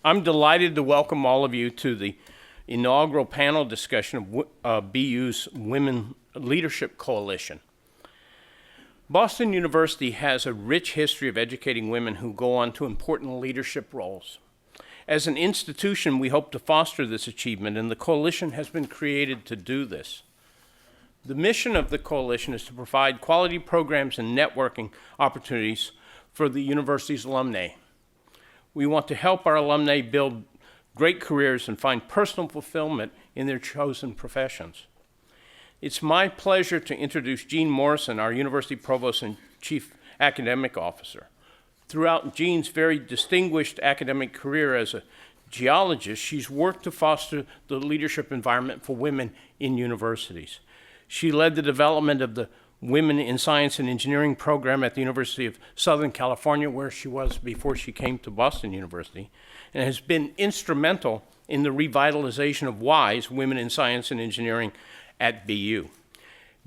I'm delighted to welcome all of you to the inaugural panel discussion of BU's Women Leadership Coalition. Boston University has a rich history of educating women who go on to important leadership roles. As an institution, we hope to foster this achievement, and the coalition has been created to do this. The mission of the coalition is to provide quality programs and networking opportunities for the university's alumnae. We want to help our alumnae build great careers and find personal fulfillment in their chosen professions. It's my pleasure to introduce Jean Morrison, our University Provost and Chief Academic Officer. Throughout Jean's very distinguished academic career as a geologist, she's worked to foster the leadership environment for women in universities. She led the development of the Women in Science and Engineering program at the University of Southern California, where she was before she came to Boston University, and has been instrumental in the revitalization of WISE, Women in Science and Engineering, at BU.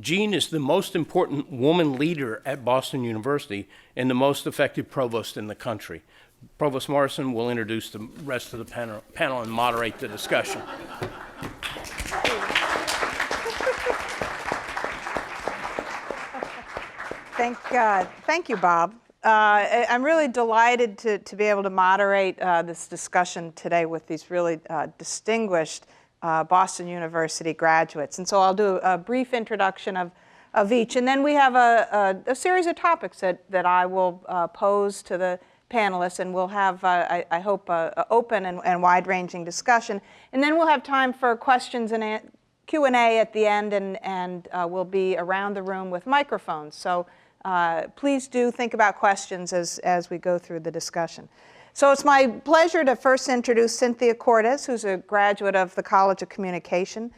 Jean is the most important woman leader at Boston University and the most effective provost in the country. Provost Morrison will introduce the rest of the panel and moderate the discussion. Thank you, Bob. I'm really delighted to be able to moderate this discussion today with these really distinguished Boston University graduates. And so I'll do a brief introduction of each. And then we have a series of topics that I will pose to the panelists, and we'll have, I hope, open and wide-ranging discussion. And then we'll have time for questions and Q&A at the end, and we'll be around the room with microphones. So please do think about questions as we go through the discussion. So it's my pleasure to first introduce Cynthia Cordes, who's a graduate of the College of Communication.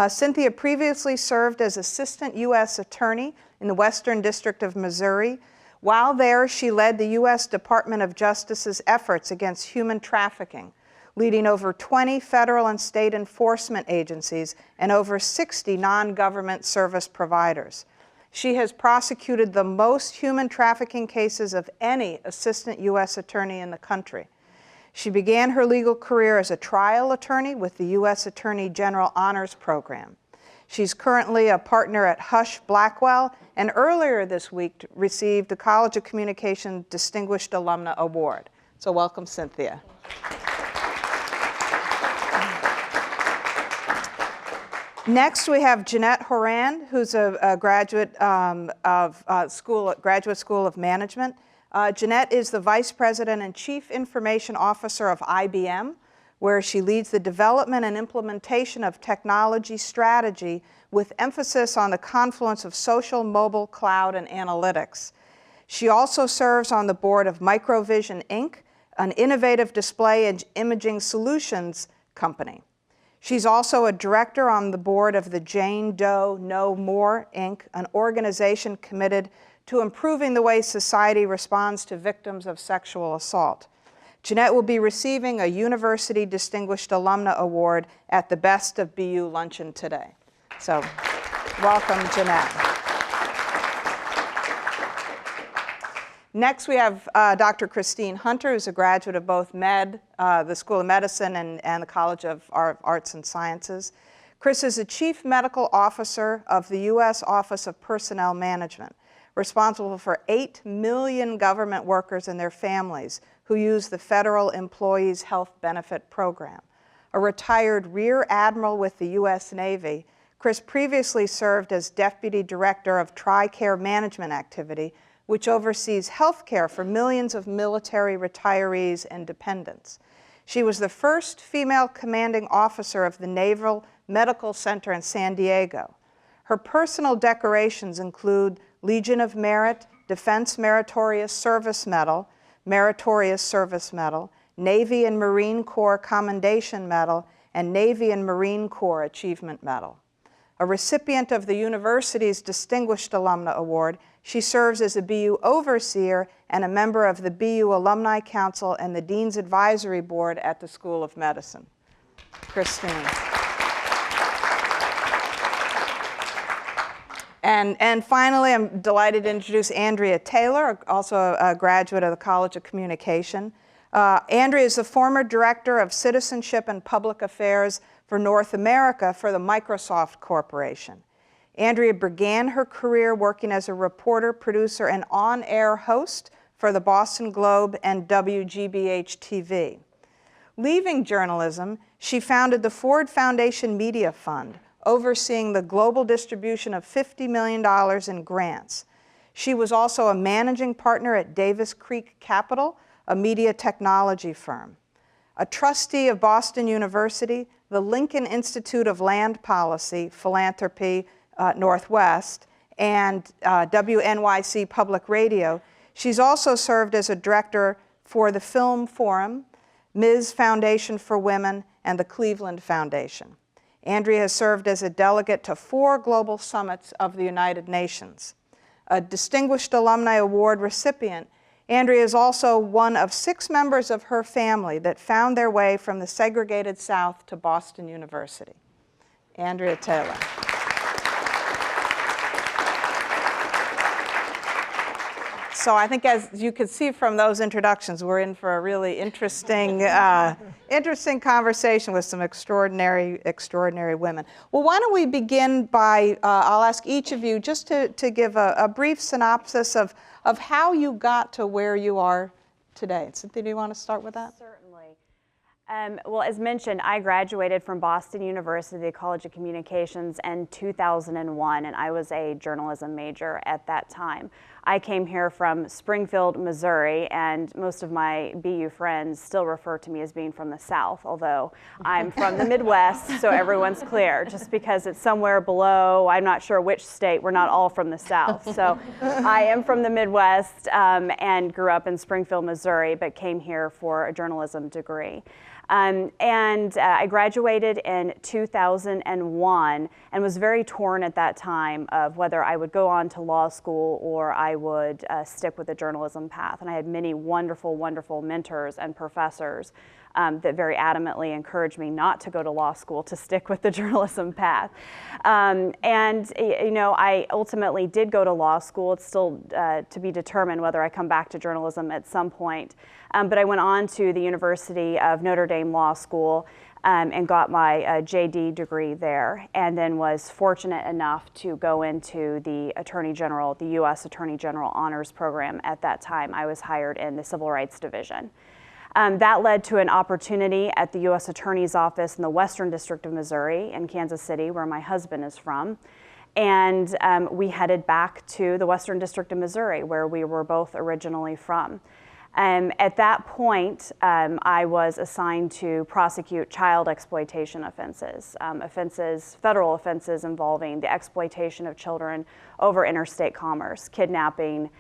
Cynthia previously served as Assistant U.S. Attorney in the Western District of Missouri. While there, she led the U.S. Department of Justice's efforts against human trafficking, leading over 20 federal and state enforcement agencies and over 60 non-government service providers. She has prosecuted the most human trafficking cases of any Assistant U.S. Attorney in the country. She began her legal career as a trial attorney with the U.S. Attorney General Honors Program. She's currently a partner at Husch, Blackwell, and earlier this week received the College of Communication Distinguished Alumna Award. So welcome, Cynthia. Next, we have Jeanette Horan, who's a graduate Graduate School of Management. Jeanette is the Vice President and Chief Information Officer of IBM, where she leads the development and implementation of technology strategy with emphasis on the confluence of social, mobile, cloud, and analytics. She also serves on the board of Microvision, Inc., an innovative display and imaging solutions company. She's also a director on the board of the Jane Doe No More, Inc., an organization committed to improving the way society responds to victims of sexual assault. Jeanette will be receiving a University Distinguished Alumna Award at the Best of BU luncheon today. So, welcome, Jeanette. Next, we have Dr. Christine Hunter, who's a graduate of both the School of Medicine and the College of Arts and Sciences. Chris is the Chief Medical Officer of the U.S. Office of Personnel Management, responsible for 8 million government workers and their families who use the Federal Employees Health Benefit Program. A retired Rear Admiral with the U.S. Navy, Chris previously served as Deputy Director of TRICARE Management Activity, which oversees health care for millions of military retirees and dependents. She was the first female commanding officer of the Naval Medical Center in San Diego. Her personal decorations include Legion of Merit, Defense Meritorious Service Medal, Navy and Marine Corps Commendation Medal, and Navy and Marine Corps Achievement Medal. A recipient of the university's Distinguished Alumna Award, she serves as a BU overseer and a member of the BU Alumni Council and the Dean's Advisory Board at the School of Medicine. Christine. And finally, I'm delighted to introduce Andrea Taylor, also a graduate of the College of Communication. Andrea is the former director of Citizenship and Public Affairs for North America for the Microsoft Corporation. Andrea began her career working as a reporter, producer, and on-air host for the Boston Globe and WGBH-TV. Leaving journalism, she founded the Ford Foundation Media Fund, overseeing the global distribution of $50 million in grants. She was also a managing partner at Davis Creek Capital, a media technology firm. A trustee of Boston University, the Lincoln Institute of Land Policy, Philanthropy, Northwest, and WNYC Public Radio. She's also served as a director for the Film Forum, Ms. Foundation for Women, and the Cleveland Foundation. Andrea has served as a delegate to 4 global summits of the United Nations. A Distinguished Alumni Award recipient, Andrea is also one of 6 members of her family that found their way from the segregated South to Boston University. Andrea Taylor. So I think, as you could see from those introductions, we're in for a really interesting, interesting conversation with some extraordinary women. Well, why don't we begin by, I'll ask each of you just to give a brief synopsis of how you got to where you are today. Cynthia, do you want to start with that? Certainly. Well, as mentioned, I graduated from Boston University College of Communications in 2001, and I was a journalism major at that time. I came here from Springfield, Missouri, and most of my BU friends still refer to me as being from the South, although I'm from the Midwest, so everyone's clear. Just because it's somewhere below, I'm not sure which state, we're not all from the South. So I am from the Midwest and grew up in Springfield, Missouri, but came here for a journalism degree. I graduated in 2001 and was very torn at that time of whether I would go on to law school or I would stick with the journalism path. And I had many wonderful, wonderful mentors and professors that very adamantly encouraged me not to go to law school, to stick with the journalism path. You know, I ultimately did go to law school. It's still to be determined whether I come back to journalism at some point. But I went on to the University of Notre Dame Law School and got my JD degree there, and then was fortunate enough to go into the Attorney General, the U.S. Attorney General Honors Program at that time. I was hired in the Civil Rights Division. That led to an opportunity at the U.S. Attorney's Office in the Western District of Missouri in Kansas City, where my husband is from. And we headed back to the Western District of Missouri, where we were both originally from. At that point, I was assigned to prosecute child exploitation offenses, federal offenses involving the exploitation of children over interstate commerce, kidnapping,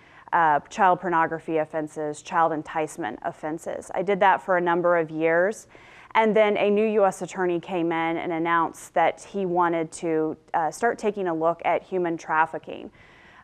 child pornography offenses, child enticement offenses. I did that for a number of years. And then a new U.S. attorney came in and announced that he wanted to start taking a look at human trafficking.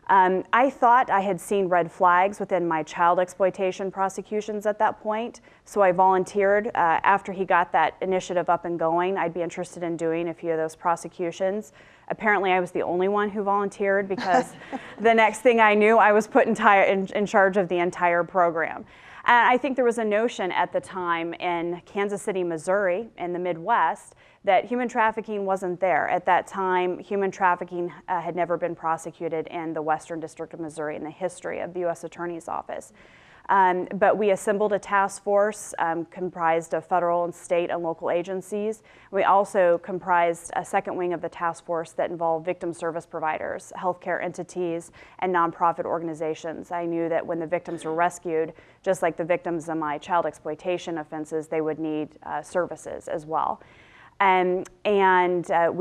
I thought I had seen red flags within my child exploitation prosecutions at that point, so I volunteered after he got that initiative up and going. I'd be interested in doing a few of those prosecutions. Apparently I was the only one who volunteered, because the next thing I knew, I was put in charge of the entire program. And I think there was a notion at the time in Kansas City, Missouri, in the Midwest, that human trafficking wasn't there. At that time, human trafficking had never been prosecuted in the Western District of Missouri in the history of the U.S. Attorney's Office. But we assembled a task force comprised of federal and state and local agencies. We also comprised a second wing of the task force that involved victim service providers, healthcare entities, and nonprofit organizations. I knew that when the victims were rescued, just like the victims of my child exploitation offenses, they would need services as well. We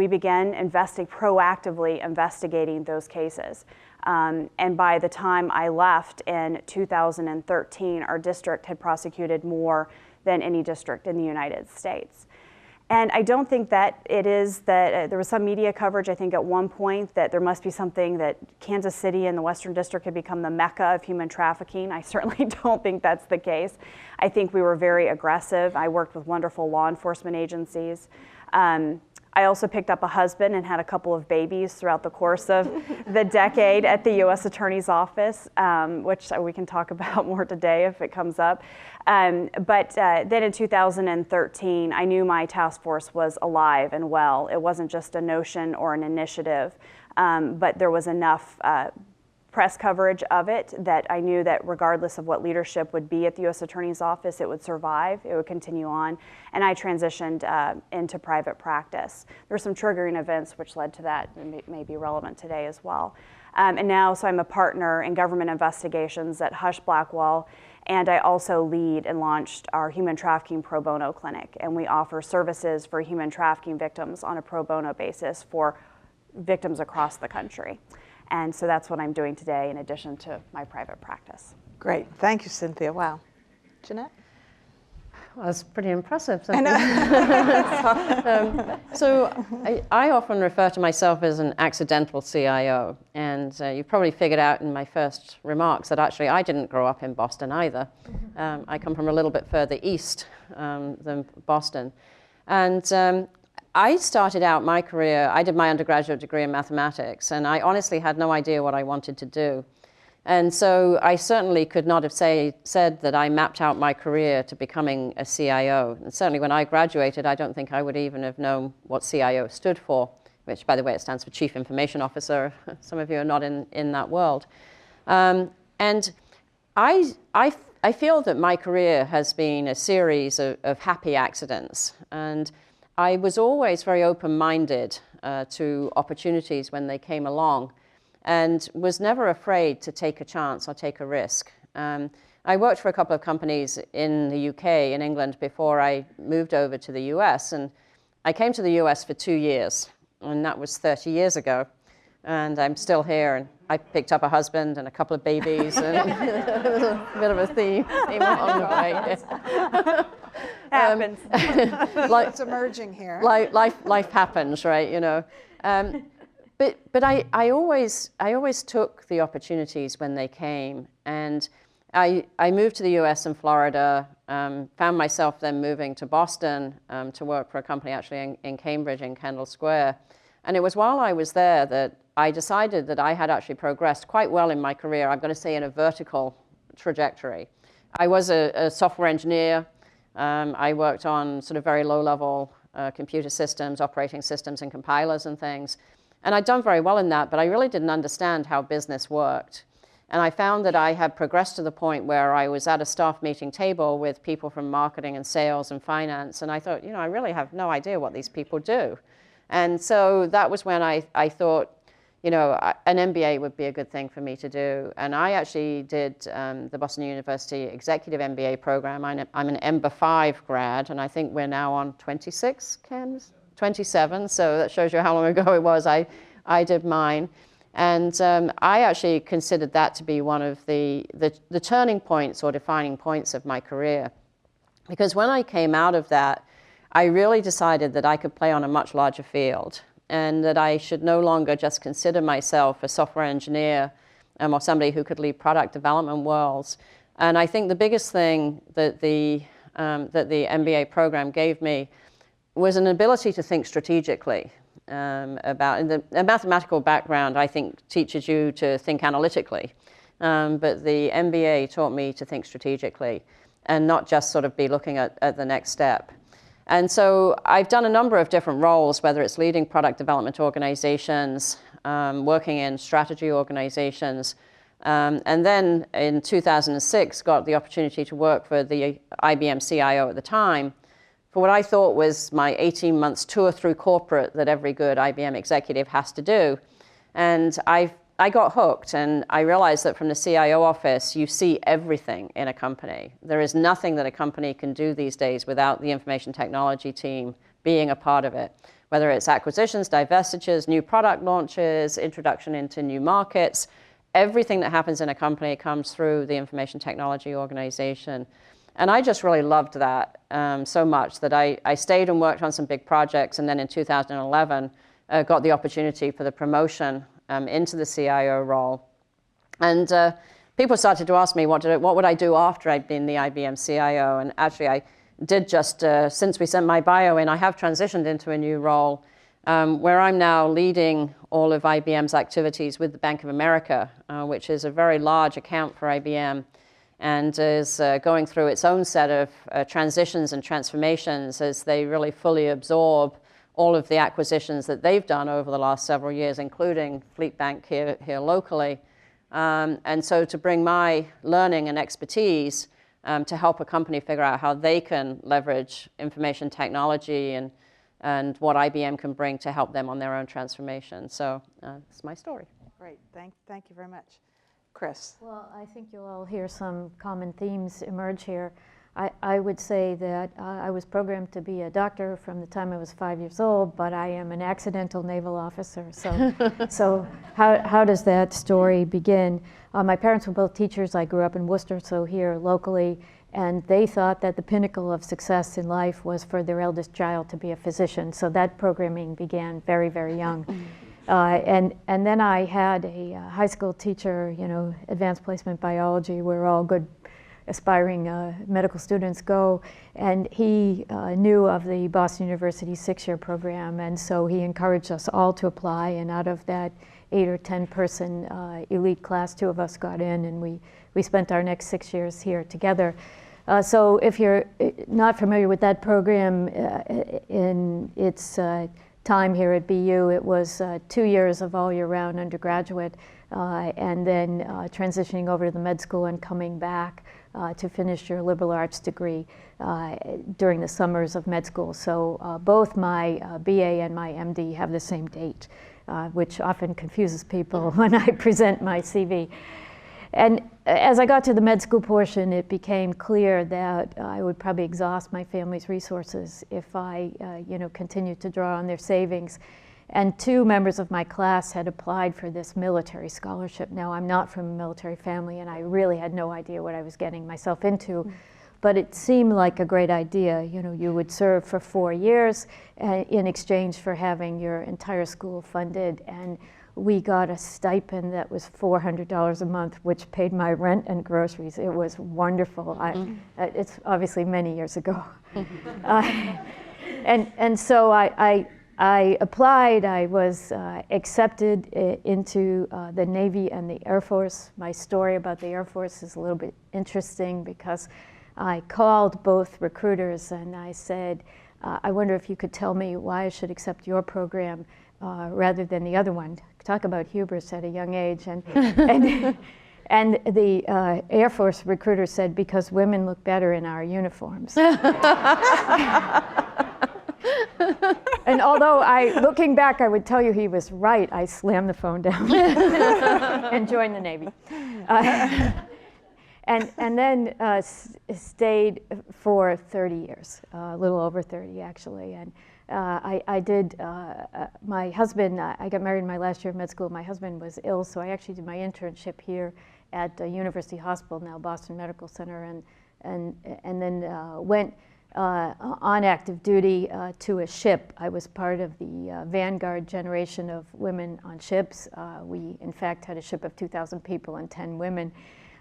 began proactively investigating those cases. And by the time I left in 2013, our district had prosecuted more than any district in the United States. And I don't think that it is that there was some media coverage, I think, at one point that there must be something that Kansas City and the Western District had become the mecca of human trafficking. I certainly don't think that's the case. I think we were very aggressive. I worked with wonderful law enforcement agencies. I also picked up a husband and had a couple of babies throughout the course of the decade at the U.S. Attorney's Office, which we can talk about more today if it comes up. But then in 2013, I knew my task force was alive and well. It wasn't just a notion or an initiative, but there was enough press coverage of it that I knew that regardless of what leadership would be at the U.S. Attorney's Office, it would survive, it would continue on, and I transitioned into private practice. There were some triggering events which led to that and may be relevant today as well. And now, so I'm a partner in government investigations at Husch Blackwell, and I also lead and launched our human trafficking pro bono clinic, and we offer services for human trafficking victims on a pro bono basis for victims across the country. And so that's what I'm doing today in addition to my private practice. Great. Thank you, Cynthia. Wow. Jeanette? Well, that's pretty impressive. So I often refer to myself as an accidental CIO. And you probably figured out in my first remarks that actually I didn't grow up in Boston either. I come from a little bit further east than Boston. And I started out my career, I did my undergraduate degree in mathematics, and I honestly had no idea what I wanted to do. And so I certainly could not have said that I mapped out my career to becoming a CIO. And certainly when I graduated, I don't think I would even have known what CIO stood for, which, by the way, it stands for Chief Information Officer. Some of you are not in that world. And I feel that my career has been a series of happy accidents. And I was always very open-minded to opportunities when they came along and was never afraid to take a chance or take a risk. I worked for a couple of companies in the UK, in England, before I moved over to the US. And I came to the US for 2 years, and that was 30 years ago. And I'm still here, and I picked up a husband and a couple of babies, and a bit of a theme along the way. Happens. It's emerging here. Life happens, right? You know. But I always took the opportunities when they came, and I moved to the U.S. and Florida. Found myself then moving to Boston to work for a company actually in Cambridge in Kendall Square, and it was while I was there that I decided that I had actually progressed quite well in my career. I'm going to say in a vertical trajectory. I was a software engineer. I worked on sort of very low-level computer systems, operating systems, and compilers and things. And I'd done very well in that, but I really didn't understand how business worked. And I found that I had progressed to the point where I was at a staff meeting table with people from marketing and sales and finance, and I thought, you know, I really have no idea what these people do. And so that was when I thought, you know, an MBA would be a good thing for me to do. And I actually did the Boston University Executive MBA program. I'm an EMBA 5 grad, and I think we're now on 26, Ken? 27, so that shows you how long ago it was I did mine. And I actually considered that to be one of the turning points or defining points of my career. Because when I came out of that, I really decided that I could play on a much larger field, and that I should no longer just consider myself a software engineer or somebody who could lead product development worlds. And I think the biggest thing that the MBA program gave me was an ability to think strategically about, and a mathematical background, I think, teaches you to think analytically. But the MBA taught me to think strategically and not just sort of be looking at the next step. And so I've done a number of different roles, whether it's leading product development organizations, working in strategy organizations, and then in 2006 got the opportunity to work for the IBM CIO at the time for what I thought was my 18 months tour through corporate that every good IBM executive has to do. And I got hooked, and I realized that from the CIO office, you see everything in a company. There is nothing that a company can do these days without the information technology team being a part of it, whether it's acquisitions, divestitures, new product launches, introduction into new markets. Everything that happens in a company comes through the information technology organization. And I just really loved that so much that I stayed and worked on some big projects, and then in 2011 got the opportunity for the promotion into the CIO role. And people started to ask me what would I do after I'd been the IBM CIO. And actually I did just, since we sent my bio in, I have transitioned into a new role. where I'm now leading all of IBM's activities with the Bank of America, which is a very large account for IBM, and is going through its own set of transitions and transformations as they really fully absorb all of the acquisitions that they've done over the last several years, including Fleet Bank here locally. And so to bring my learning and expertise to help a company figure out how they can leverage information technology and what IBM can bring to help them on their own transformation. So it's my story. Great, thank you very much. Chris. Well, I think you'll all hear some common themes emerge here. I would say that I was programmed to be a doctor from the time I was 5 years old, but I am an accidental naval officer. So how does that story begin? My parents were both teachers. I grew up in Worcester, so here locally, and they thought that the pinnacle of success in life was for their eldest child to be a physician. So that programming began very, very young. And then I had a high school teacher, advanced placement biology, where all good aspiring medical students go, and he knew of the Boston University 6-year program, and so he encouraged us all to apply, and out of that 8 or 10 person elite class, 2 of us got in, and we spent our next 6 years here together. So if you're not familiar with that program, in its time here at BU, it was 2 years of all year round undergraduate, and then transitioning over to the med school and coming back to finish your liberal arts degree during the summers of med school. So both my BA and my MD have the same date, which often confuses people when I present my CV. And as I got to the med school portion, it became clear that I would probably exhaust my family's resources if I continued to draw on their savings. And 2 members of my class had applied for this military scholarship. Now, I'm not from a military family, and I really had no idea what I was getting myself into. But it seemed like a great idea. You would serve for 4 years in exchange for having your entire school funded. And we got a stipend that was $400 a month, which paid my rent and groceries. It was wonderful. It's obviously many years ago. And so I applied. I was accepted into the Navy and the Air Force. My story about the Air Force is a little bit interesting because I called both recruiters and I said, I wonder if you could tell me why I should accept your program rather than the other one. Talk about hubris at a young age. And the Air Force recruiter said, because women look better in our uniforms. And although looking back, I would tell you he was right, I slammed the phone down and joined the Navy. And then stayed for 30 years, a little over 30 actually. And I did, my husband, I got married in my last year of med school. My husband was ill, so I actually did my internship here at University Hospital, now Boston Medical Center, and then went on active duty to a ship. I was part of the vanguard generation of women on ships. We, in fact, had a ship of 2,000 people and 10 women.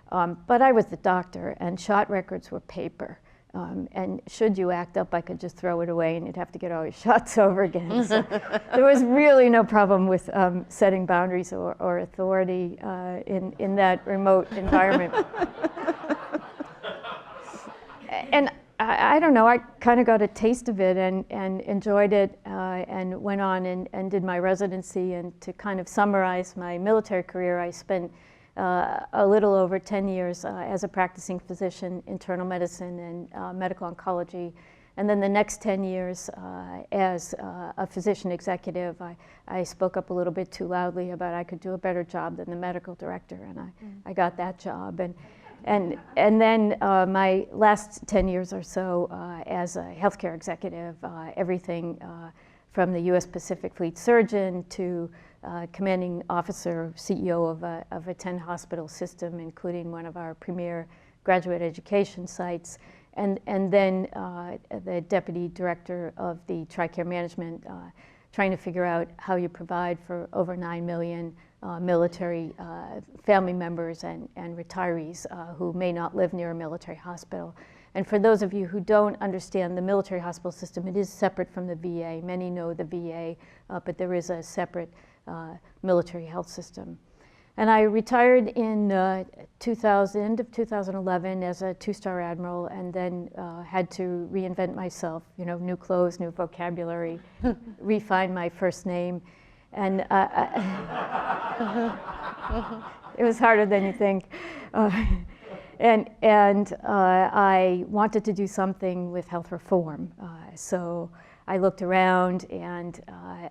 But I was the doctor, and shot records were paper. And should you act up, I could just throw it away and you'd have to get all your shots over again. So there was really no problem with setting boundaries or authority in that remote environment. And I don't know, I kind of got a taste of it and enjoyed it and went on and did my residency. And to kind of summarize my military career, I spent a little over 10 years as a practicing physician, internal medicine and medical oncology. And then the next 10 years as a physician executive, I spoke up a little bit too loudly about I could do a better job than the medical director, and I got that job. And then my last 10 years or so as a healthcare executive, everything from the U.S. Pacific Fleet surgeon to commanding officer, CEO of a 10-hospital system, including one of our premier graduate education sites, and then the deputy director of the TRICARE management, trying to figure out how you provide for over 9 million military family members and retirees who may not live near a military hospital. And for those of you who don't understand the military hospital system, it is separate from the VA. Many know the VA, but there is a separate military health system. And I retired in end of 2011 as a 2-star admiral, and then had to reinvent myself, you know, new clothes, new vocabulary, refine my first name. And it was harder than you think. And I wanted to do something with health reform. So I looked around, and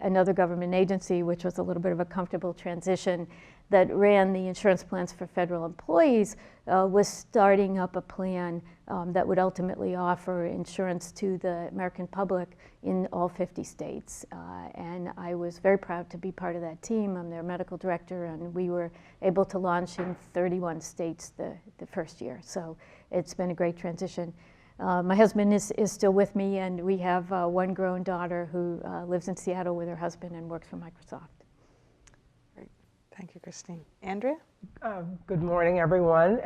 another government agency, which was a little bit of a comfortable transition, that ran the insurance plans for federal employees, was starting up a plan that would ultimately offer insurance to the American public in all 50 states. And I was very proud to be part of that team. I'm their medical director, and we were able to launch in 31 states the first year. So it's been a great transition. My husband is still with me, and we have one grown daughter who lives in Seattle with her husband and works for Microsoft. Great. Thank you, Christine. Andrea? Good morning, everyone.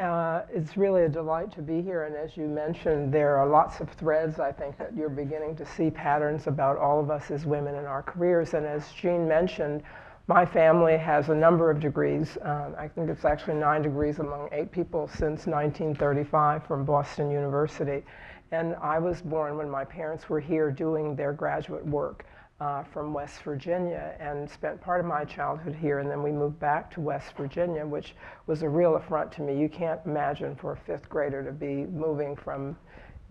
It's really a delight to be here, and as you mentioned, there are lots of threads, I think, that you're beginning to see patterns about all of us as women in our careers. And as Jean mentioned, my family has a number of degrees. I think it's actually 9 degrees among 8 people since 1935 from Boston University. And I was born when my parents were here doing their graduate work from West Virginia, and spent part of my childhood here, and then we moved back to West Virginia, which was a real affront to me. You can't imagine for a 5th grader to be moving from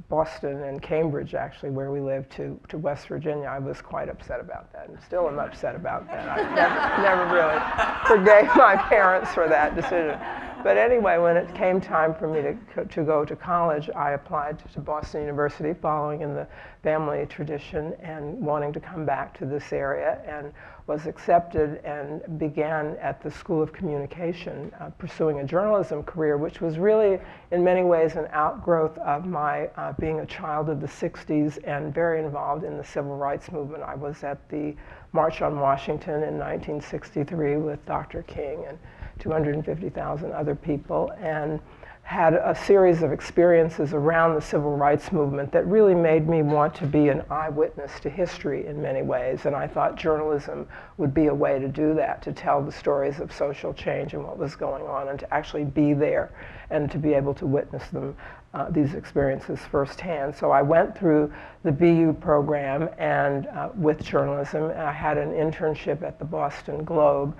Boston and Cambridge, actually, where we lived, to West Virginia. I was quite upset about that, and still am upset about that. I never really forgave my parents for that decision. But anyway, when it came time for me to go to college, I applied to Boston University, following in the family tradition and wanting to come back to this area, and was accepted and began at the School of Communication, pursuing a journalism career, which was really, in many ways, an outgrowth of my being a child of the 60s and very involved in the civil rights movement. I was at the March on Washington in 1963 with Dr. King and 250,000 other people, and had a series of experiences around the civil rights movement that really made me want to be an eyewitness to history in many ways. And I thought journalism would be a way to do that, to tell the stories of social change and what was going on, and to actually be there and to be able to witness them, these experiences firsthand. So I went through the BU program, and with journalism, I had an internship at the Boston Globe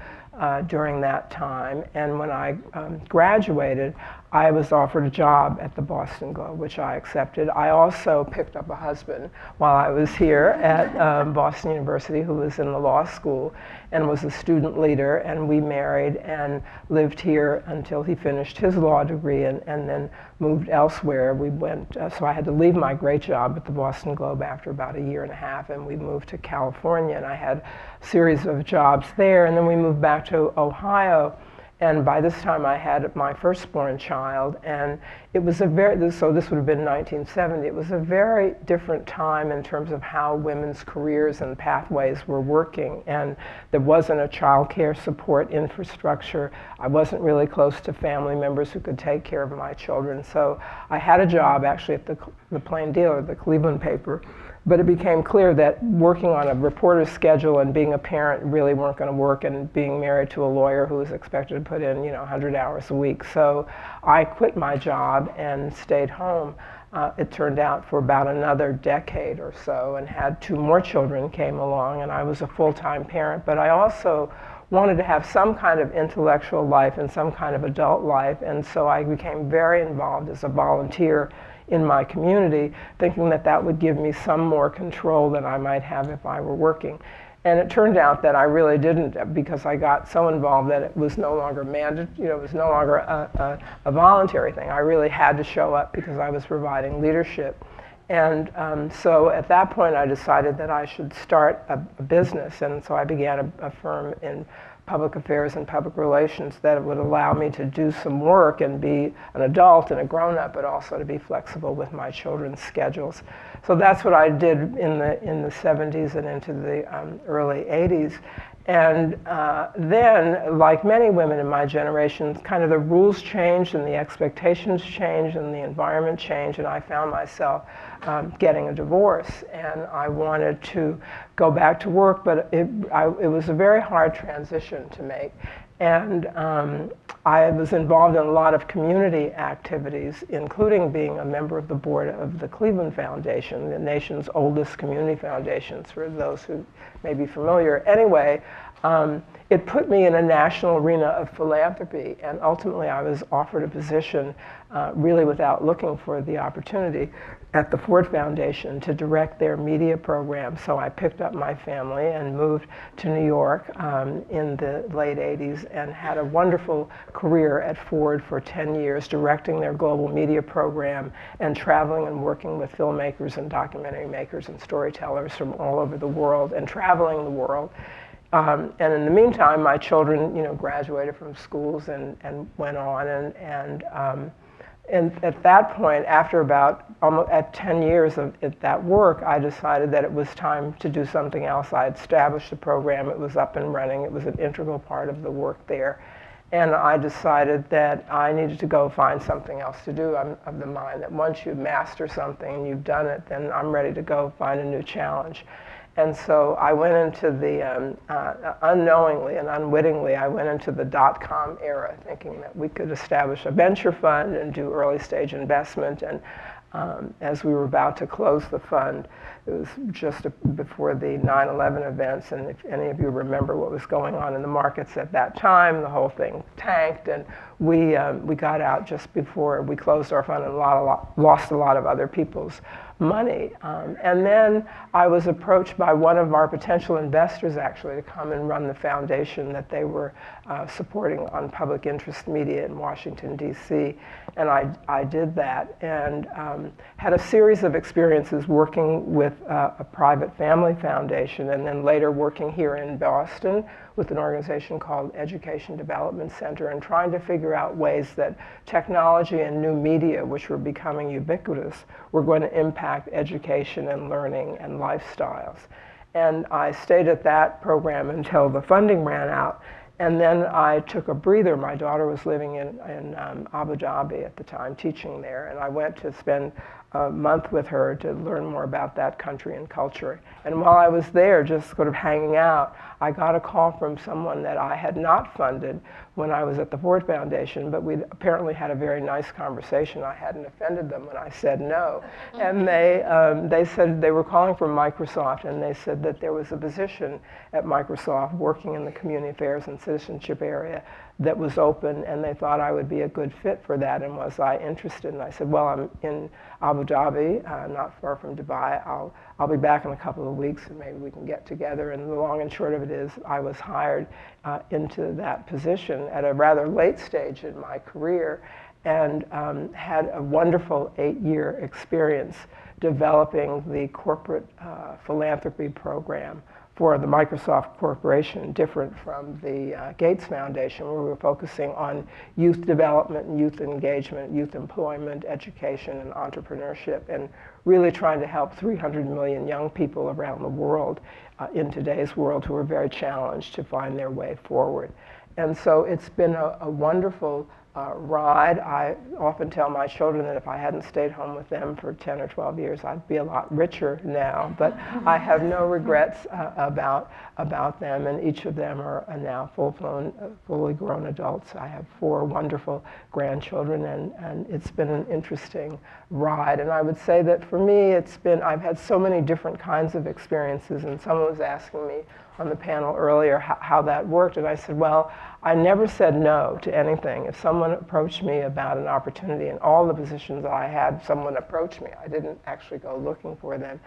during that time. And when I graduated, I was offered a job at the Boston Globe, which I accepted. I also picked up a husband while I was here at Boston University, who was in the law school and was a student leader, and we married and lived here until he finished his law degree, and then moved elsewhere. We went, so I had to leave my great job at the Boston Globe after about 1.5 years, and we moved to California, and I had a series of jobs there, and then we moved back to Ohio. And by this time I had my firstborn child, and it was so this would have been 1970. It was a very different time in terms of how women's careers and pathways were working, and there wasn't a child care support infrastructure. I wasn't really close to family members who could take care of my children. So I had a job actually at the Plain Dealer, the Cleveland paper. But it became clear that working on a reporter's schedule and being a parent really weren't going to work, and being married to a lawyer who was expected to put in, 100 hours a week. So I quit my job and stayed home, it turned out, for about another decade or so, and had 2 more children came along, and I was a full-time parent. But I also wanted to have some kind of intellectual life and some kind of adult life, and so I became very involved as a volunteer in my community, thinking that that would give me some more control than I might have if I were working. And it turned out that I really didn't, because I got so involved that it was no longer mandatory, it was no longer a voluntary thing. I really had to show up because I was providing leadership. And so at that point I decided that I should start a business, and so I began a firm in public affairs and public relations that would allow me to do some work and be an adult and a grown-up, but also to be flexible with my children's schedules. So that's what I did in the 70s and into the early 80s. And then, like many women in my generation, kind of the rules changed and the expectations changed and the environment changed, and I found myself getting a divorce. And I wanted to go back to work, but it was a very hard transition to make. And I was involved in a lot of community activities, including being a member of the board of the Cleveland Foundation, the nation's oldest community foundations, for those who may be familiar. Anyway, it put me in a national arena of philanthropy, and ultimately I was offered a position really without looking for the opportunity at the Ford Foundation to direct their media program. So I picked up my family and moved to New York in the late 80s and had a wonderful career at Ford for 10 years, directing their global media program and traveling and working with filmmakers and documentary makers and storytellers from all over the world and traveling the world. And in the meantime, my children, graduated from schools and went on. And at that point, after about at 10 years of that work, I decided that it was time to do something else. I had established the program. It was up and running. It was an integral part of the work there. And I decided that I needed to go find something else to do. I'm of the mind that once you master something and you've done it, then I'm ready to go find a new challenge. And so I went into the, unknowingly and unwittingly, I went into the .com era, thinking that we could establish a venture fund and do early stage investment. And as we were about to close the fund, it was just before the 9/11 events, and if any of you remember what was going on in the markets at that time, the whole thing tanked, and we got out just before we closed our fund and lost a lot of other people's money. And then I was approached by one of our potential investors, actually, to come and run the foundation that they were supporting on public interest media in Washington, D.C. And I did that and had a series of experiences working with a private family foundation, and then later working here in Boston with an organization called Education Development Center, and trying to figure out ways that technology and new media, which were becoming ubiquitous, were going to impact education and learning and lifestyles. And I stayed at that program until the funding ran out. And then I took a breather. My daughter was living in Abu Dhabi at the time, teaching there, and I went to spend a month with her to learn more about that country and culture. And while I was there, just sort of hanging out, I got a call from someone that I had not funded when I was at the Ford Foundation, but we apparently had a very nice conversation. I hadn't offended them when I said no. And they said they were calling from Microsoft, and they said that there was a position at Microsoft working in the community affairs and citizenship area that was open, and they thought I would be a good fit for that, and was I interested? And I said, well, I'm in Abu Dhabi, not far from Dubai. I'll be back in a couple of weeks, and maybe we can get together. And the long and short of it is, I was hired into that position at a rather late stage in my career, and had a wonderful 8-year experience developing the corporate philanthropy program for the Microsoft Corporation, different from the Gates Foundation, where we were focusing on youth development and youth engagement, youth employment, education, and entrepreneurship, and really trying to help 300 million young people around the world in today's world who are very challenged to find their way forward. And so it's been a wonderful ride. I often tell my children that if I hadn't stayed home with them for 10 or 12 years, I'd be a lot richer now. But I have no regrets about them, and each of them are now fully grown adults. I have 4 wonderful grandchildren, and it's been an interesting ride. And I would say that for me, I've had so many different kinds of experiences, and someone was asking me on the panel earlier how that worked, and I said, well, I never said no to anything. If someone approached me about an opportunity, in all the positions that I had, someone approached me. I didn't actually go looking for them.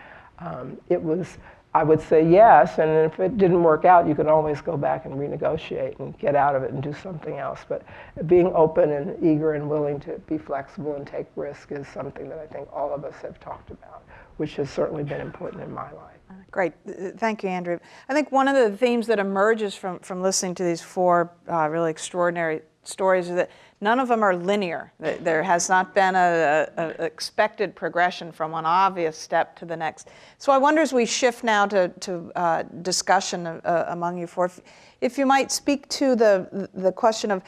I would say yes, and if it didn't work out, you can always go back and renegotiate and get out of it and do something else. But being open and eager and willing to be flexible and take risk is something that I think all of us have talked about, which has certainly been important in my life. Great. Thank you, Andrea. I think one of the themes that emerges from listening to these 4 really extraordinary stories is that none of them are linear. There has not been a expected progression from one obvious step to the next. So I wonder, as we shift now to discussion among you four, if you might speak to the question of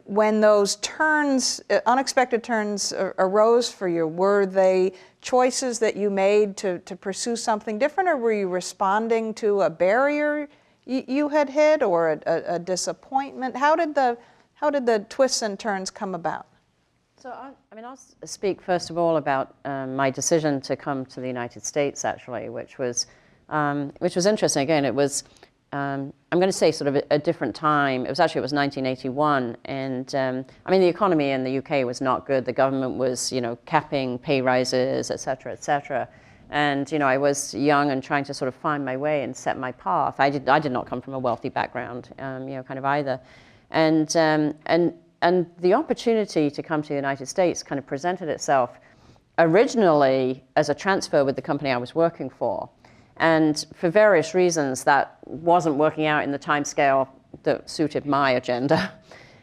when those turns, unexpected turns arose for you, were they choices that you made to pursue something different, or were you responding to a barrier you had hit, or a disappointment? How did the twists and turns come about? So I'll speak first of all about my decision to come to the United States, actually, which was interesting. Again, it was I'm going to say sort of a different time. It was 1981, and the economy in the UK was not good. The government was capping pay rises, et cetera, and I was young and trying to sort of find my way and set my path. I did not come from a wealthy background, kind of either, and the opportunity to come to the United States kind of presented itself originally as a transfer with the company I was working for. And for various reasons, that wasn't working out in the timescale that suited my agenda.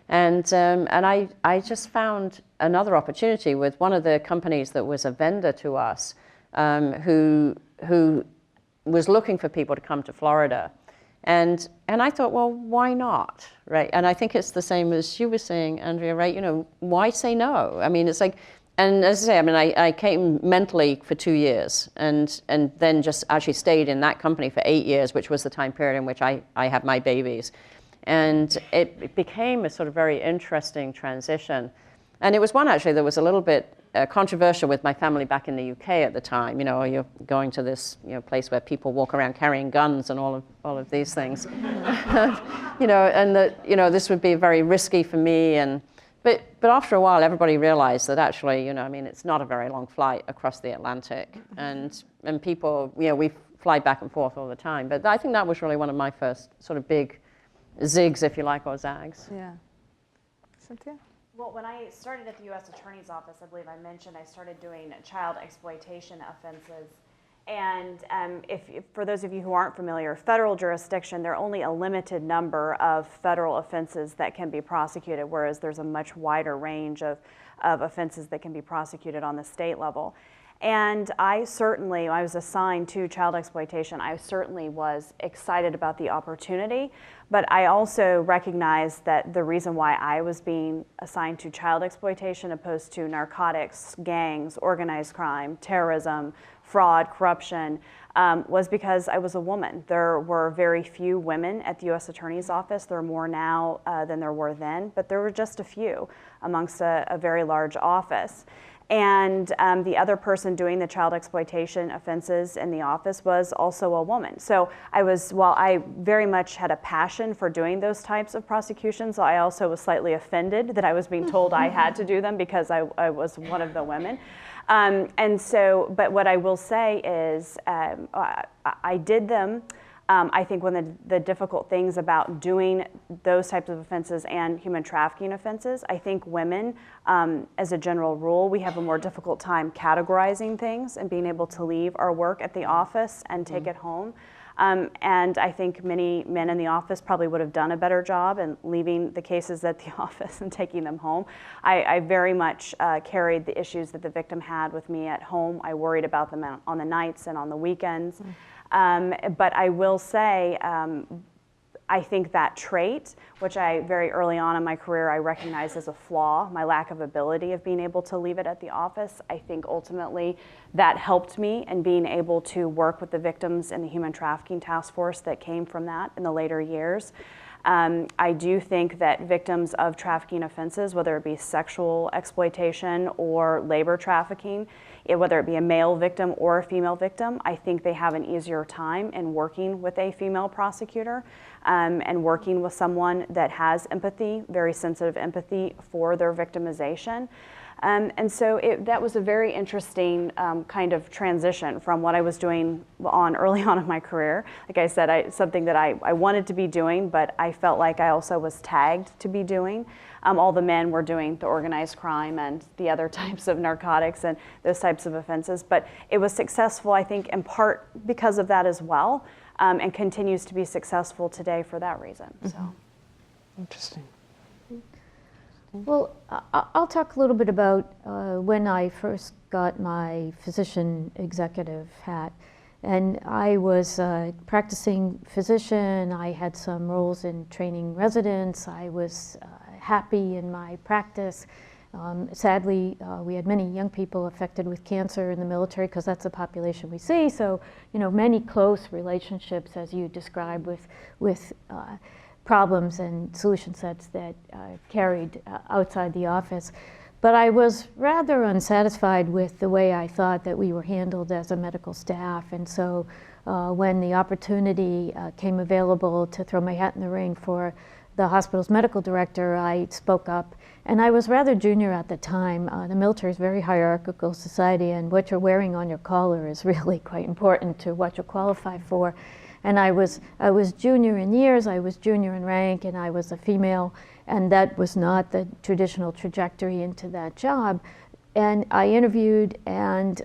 And I just found another opportunity with one of the companies that was a vendor to us, who was looking for people to come to Florida. And I thought, well, why not, right? And I think it's the same as you were saying, Andrea, right? Why say no? I mean, it's like, and as I say, I came mentally for 2 years, and then just actually stayed in that company for 8 years, which was the time period in which I had my babies. And it became a sort of very interesting transition. And it was one actually that was a little bit controversial with my family back in the UK at the time. You're going to this place where people walk around carrying guns and all of these things. And that this would be very risky for me. But after a while, everybody realized that actually, it's not a very long flight across the Atlantic, and people, we fly back and forth all the time. But I think that was really one of my first sort of big zigs, if you like, or zags. Yeah. Cynthia? Well, when I started at the U.S. Attorney's Office, I believe I mentioned I started doing child exploitation offenses. And if for those of you who aren't familiar, federal jurisdiction, there are only a limited number of federal offenses that can be prosecuted, whereas there's a much wider range of offenses that can be prosecuted on the state level. And I was assigned to child exploitation. I certainly was excited about the opportunity, but I also recognized that the reason why I was being assigned to child exploitation opposed to narcotics, gangs, organized crime, terrorism, fraud, corruption, was because I was a woman. There were very few women at the U.S. Attorney's Office. There are more now than there were then, but there were just a few amongst a very large office. And the other person doing the child exploitation offenses in the office was also a woman. So while I very much had a passion for doing those types of prosecutions, I also was slightly offended that I was being told I had to do them because I was one of the women. But what I will say is I did them. I think one of the difficult things about doing those types of offenses and human trafficking offenses, I think women, as a general rule, we have a more difficult time categorizing things and being able to leave our work at the office and take it home. And I think many men in the office probably would have done a better job in leaving the cases at the office and taking them home. I very much carried the issues that the victim had with me at home. I worried about them on the nights and on the weekends. But I will say, I think that trait, which I very early on in my career I recognized as a flaw, my lack of ability of being able to leave it at the office, I think ultimately that helped me in being able to work with the victims in the human trafficking task force that came from that in the later years. I do think that victims of trafficking offenses, whether it be sexual exploitation or labor trafficking, whether it be a male victim or a female victim, I think they have an easier time in working with a female prosecutor and working with someone that has empathy, very sensitive empathy for their victimization. And so that was a very interesting kind of transition from what I was doing early on in my career. Like I said, something that I wanted to be doing, but I felt like I also was tagged to be doing. All the men were doing the organized crime and the other types of narcotics and those types of offenses. But it was successful, I think, in part because of that as well, and continues to be successful today for that reason. So. Interesting. Well, I'll talk a little bit about when I first got my physician executive hat. And I was a practicing physician. I had some roles in training residents. I was happy in my practice. Sadly, we had many young people affected with cancer in the military because that's the population we see. So, many close relationships, as you described, with problems and solution sets that carried outside the office. But I was rather unsatisfied with the way I thought that we were handled as a medical staff. And so when the opportunity came available to throw my hat in the ring for the hospital's medical director, I spoke up. And I was rather junior at the time. The military is a very hierarchical society, and what you're wearing on your collar is really quite important to what you qualify for. And I was junior in years, I was junior in rank, and I was a female, and that was not the traditional trajectory into that job. And I interviewed, and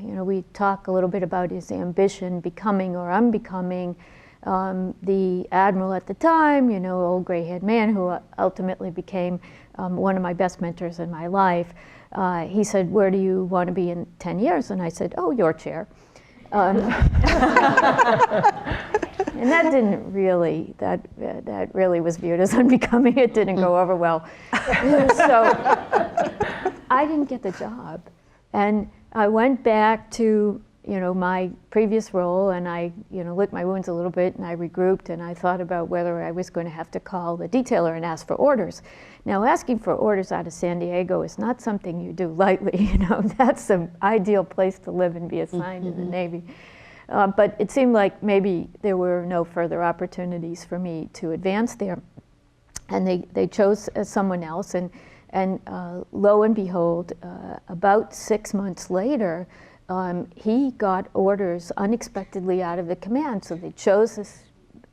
we talk a little bit about his ambition, becoming or unbecoming. The admiral at the time, old gray-haired man who ultimately became one of my best mentors in my life, he said, "Where do you want to be in 10 years?" And I said, "Oh, your chair." And that didn't really, that really was viewed as unbecoming. It didn't go over well. So I didn't get the job. And I went back to, my previous role, and I, licked my wounds a little bit, and I regrouped, and I thought about whether I was going to have to call the detailer and ask for orders. Now, asking for orders out of San Diego is not something you do lightly. That's an ideal place to live and be assigned in the Navy. But it seemed like maybe there were no further opportunities for me to advance there. And they chose someone else, and lo and behold, about 6 months later, he got orders unexpectedly out of the command. So they chose this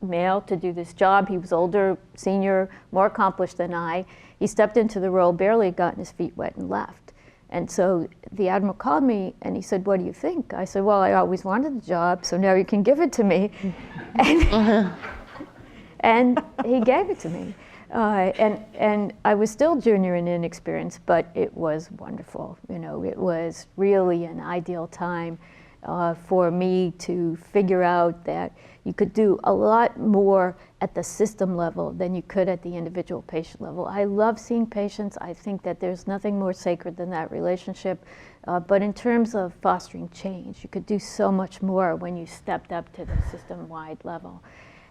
male to do this job. He was older, senior, more accomplished than I. He stepped into the role, barely gotten his feet wet, and left. And so the admiral called me and he said, "What do you think?" I said, "Well, I always wanted the job, so now you can give it to me." And he gave it to me. And I was still junior and inexperienced, but it was wonderful. It was really an ideal time for me to figure out that you could do a lot more at the system level than you could at the individual patient level. I love seeing patients. I think that there's nothing more sacred than that relationship. But in terms of fostering change, you could do so much more when you stepped up to the system-wide level.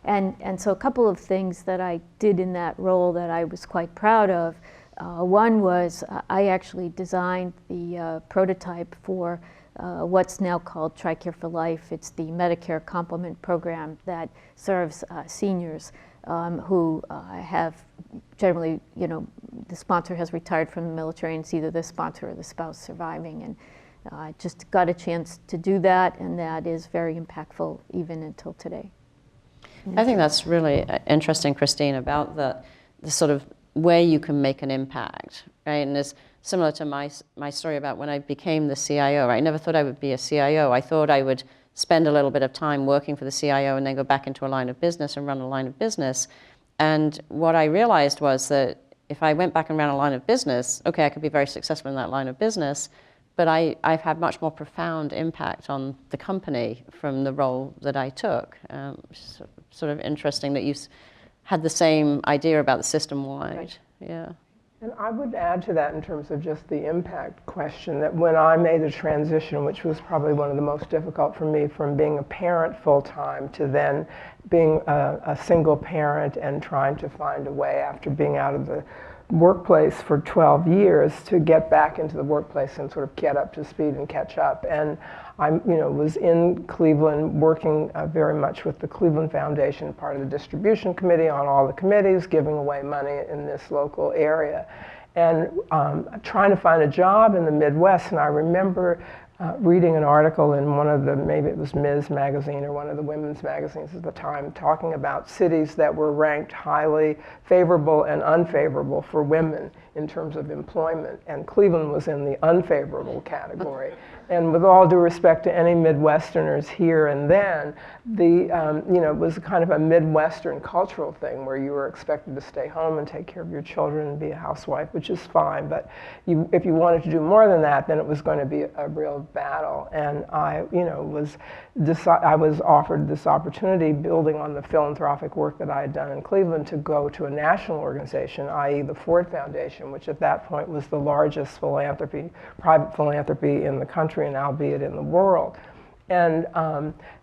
And so a couple of things that I did in that role that I was quite proud of. One was I actually designed the prototype for what's now called TRICARE for Life. It's the Medicare complement program that serves seniors who have generally, the sponsor has retired from the military, and it's either the sponsor or the spouse surviving. And I just got a chance to do that, and that is very impactful even until today. I think that's really interesting, Christine, about the sort of where you can make an impact, right? And it's similar to my story about when I became the CIO. I never thought I would be a CIO. I thought I would spend a little bit of time working for the CIO and then go back into a line of business and run a line of business. And what I realized was that if I went back and ran a line of business, okay, I could be very successful in that line of business, but I've had much more profound impact on the company from the role that I took. Sort of interesting that you had the same idea about the system-wide. Right. Yeah. And I would add to that in terms of just the impact question, that when I made the transition, which was probably one of the most difficult for me, from being a parent full-time to then being a single parent and trying to find a way after being out of the workplace for 12 years to get back into the workplace and sort of get up to speed and catch up. And I was in Cleveland working very much with the Cleveland Foundation, part of the distribution committee, on all the committees, giving away money in this local area. And trying to find a job in the Midwest. And I remember reading an article in one of the, maybe it was Ms. magazine or one of the women's magazines at the time, talking about cities that were ranked highly favorable and unfavorable for women in terms of employment. And Cleveland was in the unfavorable category. And with all due respect to any Midwesterners here and then, it was kind of a Midwestern cultural thing where you were expected to stay home and take care of your children and be a housewife, which is fine. But if you wanted to do more than that, then it was going to be a real battle. And I was offered this opportunity, building on the philanthropic work that I had done in Cleveland, to go to a national organization, i.e. the Ford Foundation, which at that point was the largest private philanthropy in the country, and albeit in the world. And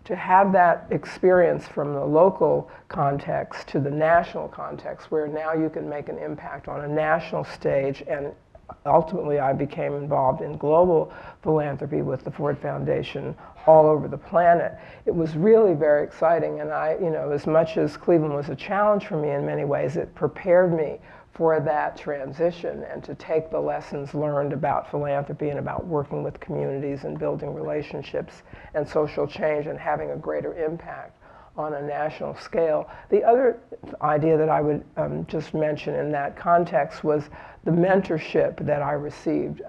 to have that experience from the local context to the national context, where now you can make an impact on a national stage, and ultimately I became involved in global philanthropy with the Ford Foundation all over the planet. It was really very exciting, and as much as Cleveland was a challenge for me in many ways, it prepared me for that transition and to take the lessons learned about philanthropy and about working with communities and building relationships and social change and having a greater impact on a national scale. The other idea that I would just mention in that context was the mentorship that I received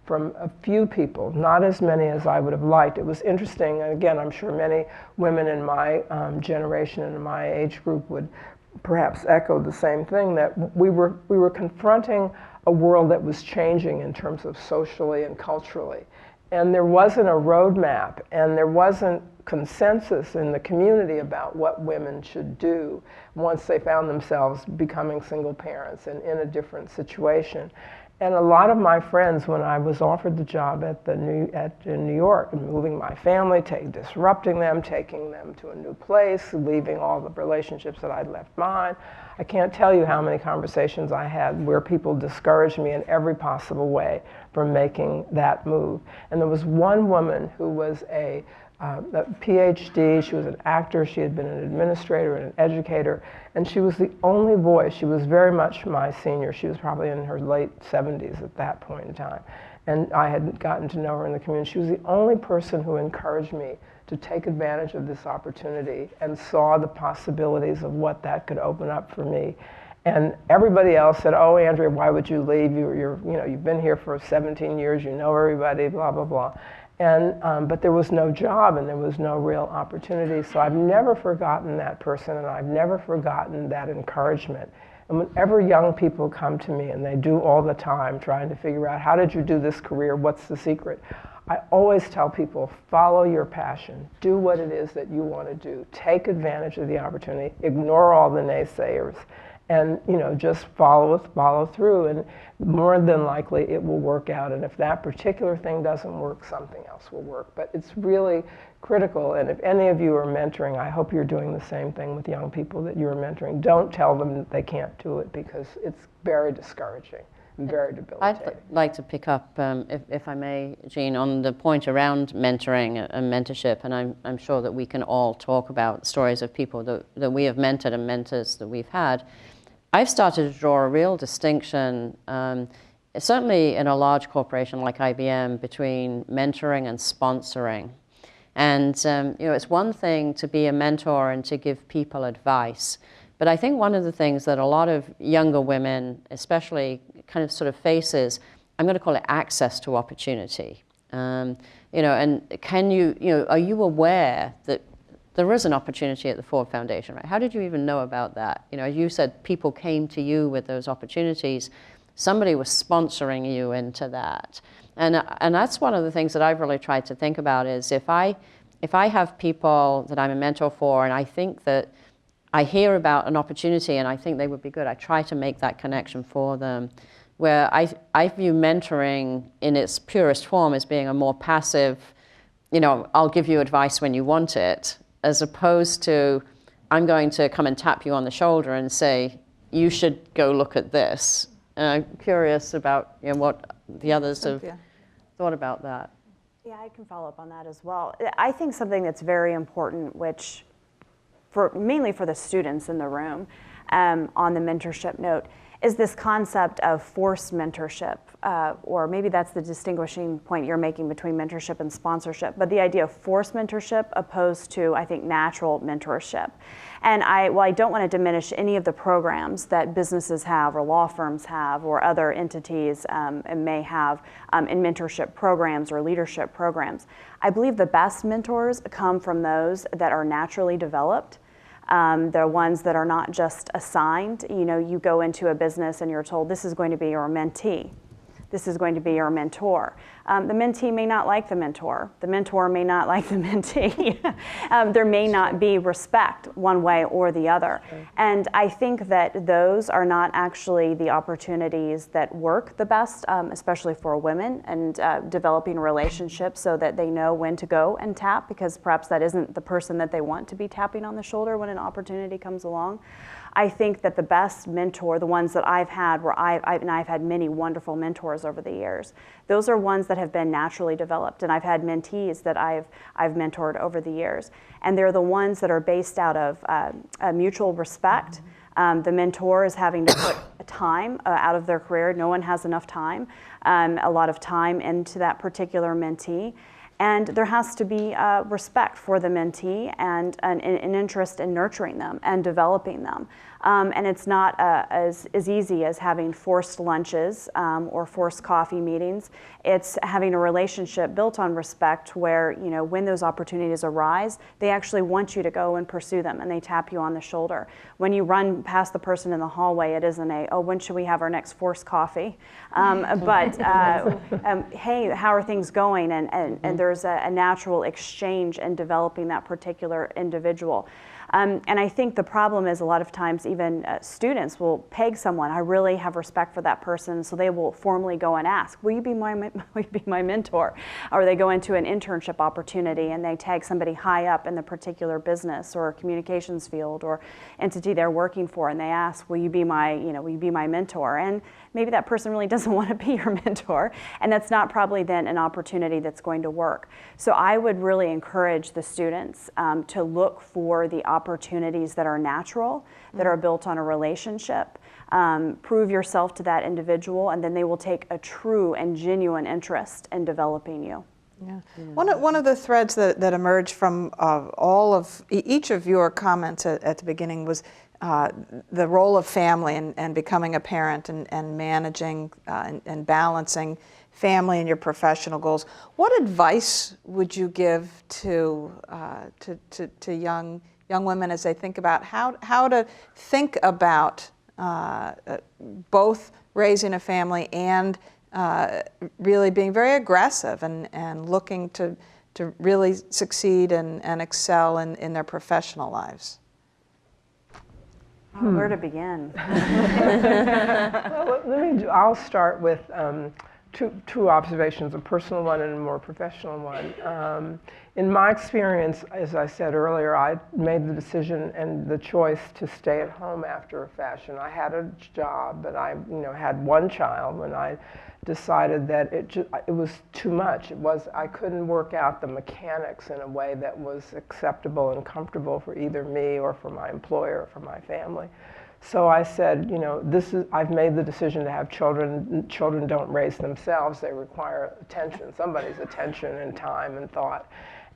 from a few people, not as many as I would have liked. It was interesting, and again, I'm sure many women in my generation and in my age group would perhaps echoed the same thing, that we were confronting a world that was changing in terms of socially and culturally. And there wasn't a roadmap, and there wasn't consensus in the community about what women should do once they found themselves becoming single parents and in a different situation. And a lot of my friends, when I was offered the job in New York, moving my family, disrupting them, taking them to a new place, leaving all the relationships that I'd left behind, I can't tell you how many conversations I had where people discouraged me in every possible way from making that move. And there was one woman who was a PhD, she was an actor, she had been an administrator and an educator, and she was the only voice. She was very much my senior. She was probably in her late 70s at that point in time. And I had gotten to know her in the community. She was the only person who encouraged me to take advantage of this opportunity and saw the possibilities of what that could open up for me. And everybody else said, "Oh, Andrea, why would you leave? You've been here for 17 years, you know everybody, blah, blah, blah." And, but there was no job and there was no real opportunity. So I've never forgotten that person, and I've never forgotten that encouragement. And whenever young people come to me, and they do all the time, trying to figure out, how did you do this career? What's the secret? I always tell people, follow your passion. Do what it is that you want to do. Take advantage of the opportunity. Ignore all the naysayers. And just follow through, and more than likely it will work out. And if that particular thing doesn't work, something else will work. But it's really critical. And if any of you are mentoring, I hope you're doing the same thing with young people that you're mentoring. Don't tell them that they can't do it, because it's very discouraging and very debilitating. I'd like to pick up, if I may, Jean, on the point around mentoring and mentorship. And I'm sure that we can all talk about stories of people that we have mentored and mentors that we've had. I've started to draw a real distinction, certainly in a large corporation like IBM, between mentoring and sponsoring. And it's one thing to be a mentor and to give people advice, but I think one of the things that a lot of younger women, especially, kind of sort of faces, I'm going to call it access to opportunity. And can are you aware that there is an opportunity at the Ford Foundation, right? How did you even know about that? You said people came to you with those opportunities. Somebody was sponsoring you into that. And that's one of the things that I've really tried to think about is if I have people that I'm a mentor for, and I think that I hear about an opportunity and I think they would be good, I try to make that connection for them. Where I view mentoring in its purest form as being a more passive, I'll give you advice when you want it, as opposed to, I'm going to come and tap you on the shoulder and say, you should go look at this. I'm curious about what the others have thought about that. Yeah, I can follow up on that as well. I think something that's very important, which mainly for the students in the room, on the mentorship note, is this concept of forced mentorship, or maybe that's the distinguishing point you're making between mentorship and sponsorship, but the idea of forced mentorship opposed to, I think, natural mentorship. And while I don't want to diminish any of the programs that businesses have or law firms have or other entities may have in mentorship programs or leadership programs, I believe the best mentors come from those that are naturally developed. They're ones that are not just assigned. You know, you go into a business and you're told this is going to be your mentee. This is going to be your mentor. The mentee may not like the mentor. The mentor may not like the mentee. There may not be respect one way or the other. And I think that those are not actually the opportunities that work the best, especially for women, and developing relationships so that they know when to go and tap, because perhaps that isn't the person that they want to be tapping on the shoulder when an opportunity comes along. I think that the best mentor, the ones that I've had, where I've had many wonderful mentors over the years, those are ones that have been naturally developed. And I've had mentees that I've mentored over the years. And they're the ones that are based out of mutual respect. The mentor is having to put time out of their career. No one has enough time, a lot of time into that particular mentee. And there has to be respect for the mentee and an interest in nurturing them and developing them. And it's not as easy as having forced lunches or forced coffee meetings. It's having a relationship built on respect where, you know, when those opportunities arise, they actually want you to go and pursue them and they tap you on the shoulder. When you run past the person in the hallway, it isn't oh, when should we have our next forced coffee? But hey, how are things going? And there's a natural exchange in developing that particular individual. And I think the problem is a lot of times even students will peg someone. I really have respect for that person, so they will formally go and ask, will you be my mentor? Or they go into an internship opportunity and they tag somebody high up in the particular business or communications field or entity they're working for, and they ask, will you be my mentor? And maybe that person really doesn't want to be your mentor, and that's not probably then an opportunity that's going to work. So I would really encourage the students to look for the opportunities that are natural, that are built on a relationship. Prove yourself to that individual, and then they will take a true and genuine interest in developing you. Yeah. One of the threads that emerged from each of your comments at the beginning was the role of family and becoming a parent and managing and balancing family and your professional goals. What advice would you give to young women as they think about how to think about both raising a family and really being very aggressive and looking to really succeed and excel in their professional lives? Where to begin? Well, I'll start with two observations, a personal one and a more professional one. In my experience, as I said earlier, I made the decision and the choice to stay at home after a fashion. I had a job, but I had one child when I decided that it was too much. I couldn't work out the mechanics in a way that was acceptable and comfortable for either me or for my employer or for my family. So I said, I've made the decision to have children. Children don't raise themselves. They require attention, somebody's attention and time and thought.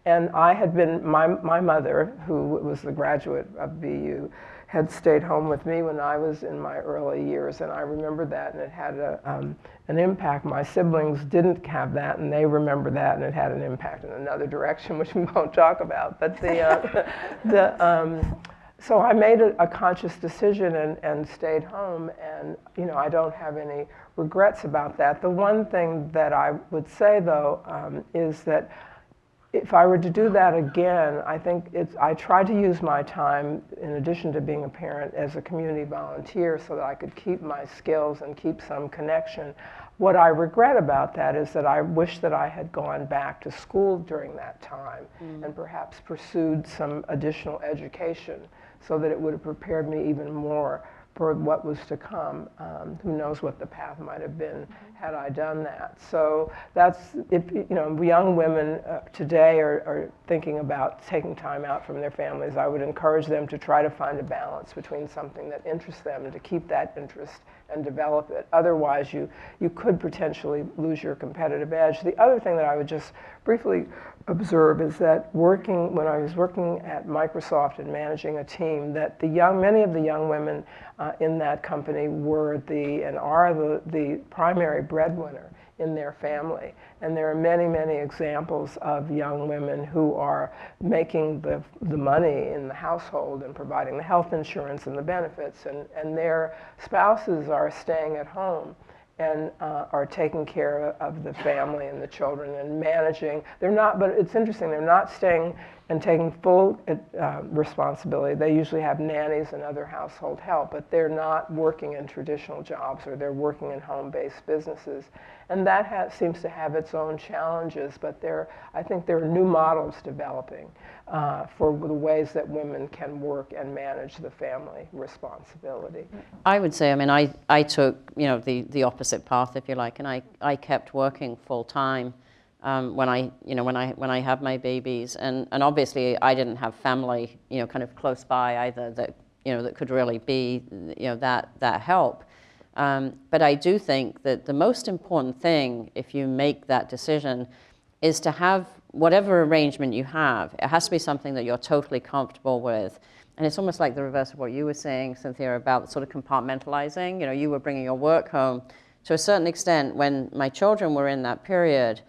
And I had been, my mother, who was the graduate of BU, had stayed home with me when I was in my early years, and I remember that, and it had an impact. My siblings didn't have that, and they remember that, and it had an impact in another direction, which we won't talk about. But so I made a conscious decision and stayed home, and I don't have any regrets about that. The one thing that I would say, though, is that if I were to do that again, I think I tried to use my time, in addition to being a parent, as a community volunteer so that I could keep my skills and keep some connection. What I regret about that is that I wish that I had gone back to school during that time and perhaps pursued some additional education so that it would have prepared me even more for what was to come. Who knows what the path might have been had I done that. So that's, if young women today are thinking about taking time out from their families, I would encourage them to try to find a balance between something that interests them and to keep that interest and develop it. Otherwise, you could potentially lose your competitive edge. The other thing that I would just briefly observe is that when I was working at Microsoft and managing a team, that many of the young women in that company were and are the primary breadwinner in their family. And there are many, many examples of young women who are making the money in the household and providing the health insurance and the benefits, and their spouses are staying at home and are taking care of the family and the children and managing. They're not, but it's interesting, they're not staying and taking full responsibility. They usually have nannies and other household help, but they're not working in traditional jobs, or they're working in home-based businesses. And that seems to have its own challenges, but I think there are new models developing for the ways that women can work and manage the family responsibility. I would say, I mean, I took, the opposite path, if you like, and I kept working full time when I had my babies, and obviously I didn't have family, kind of close by either that could really be, that help. But I do think that the most important thing, if you make that decision, is to have whatever arrangement you have. It has to be something that you're totally comfortable with. And it's almost like the reverse of what you were saying, Cynthia, about sort of compartmentalizing. You were bringing your work home. To a certain extent, when my children were in that period,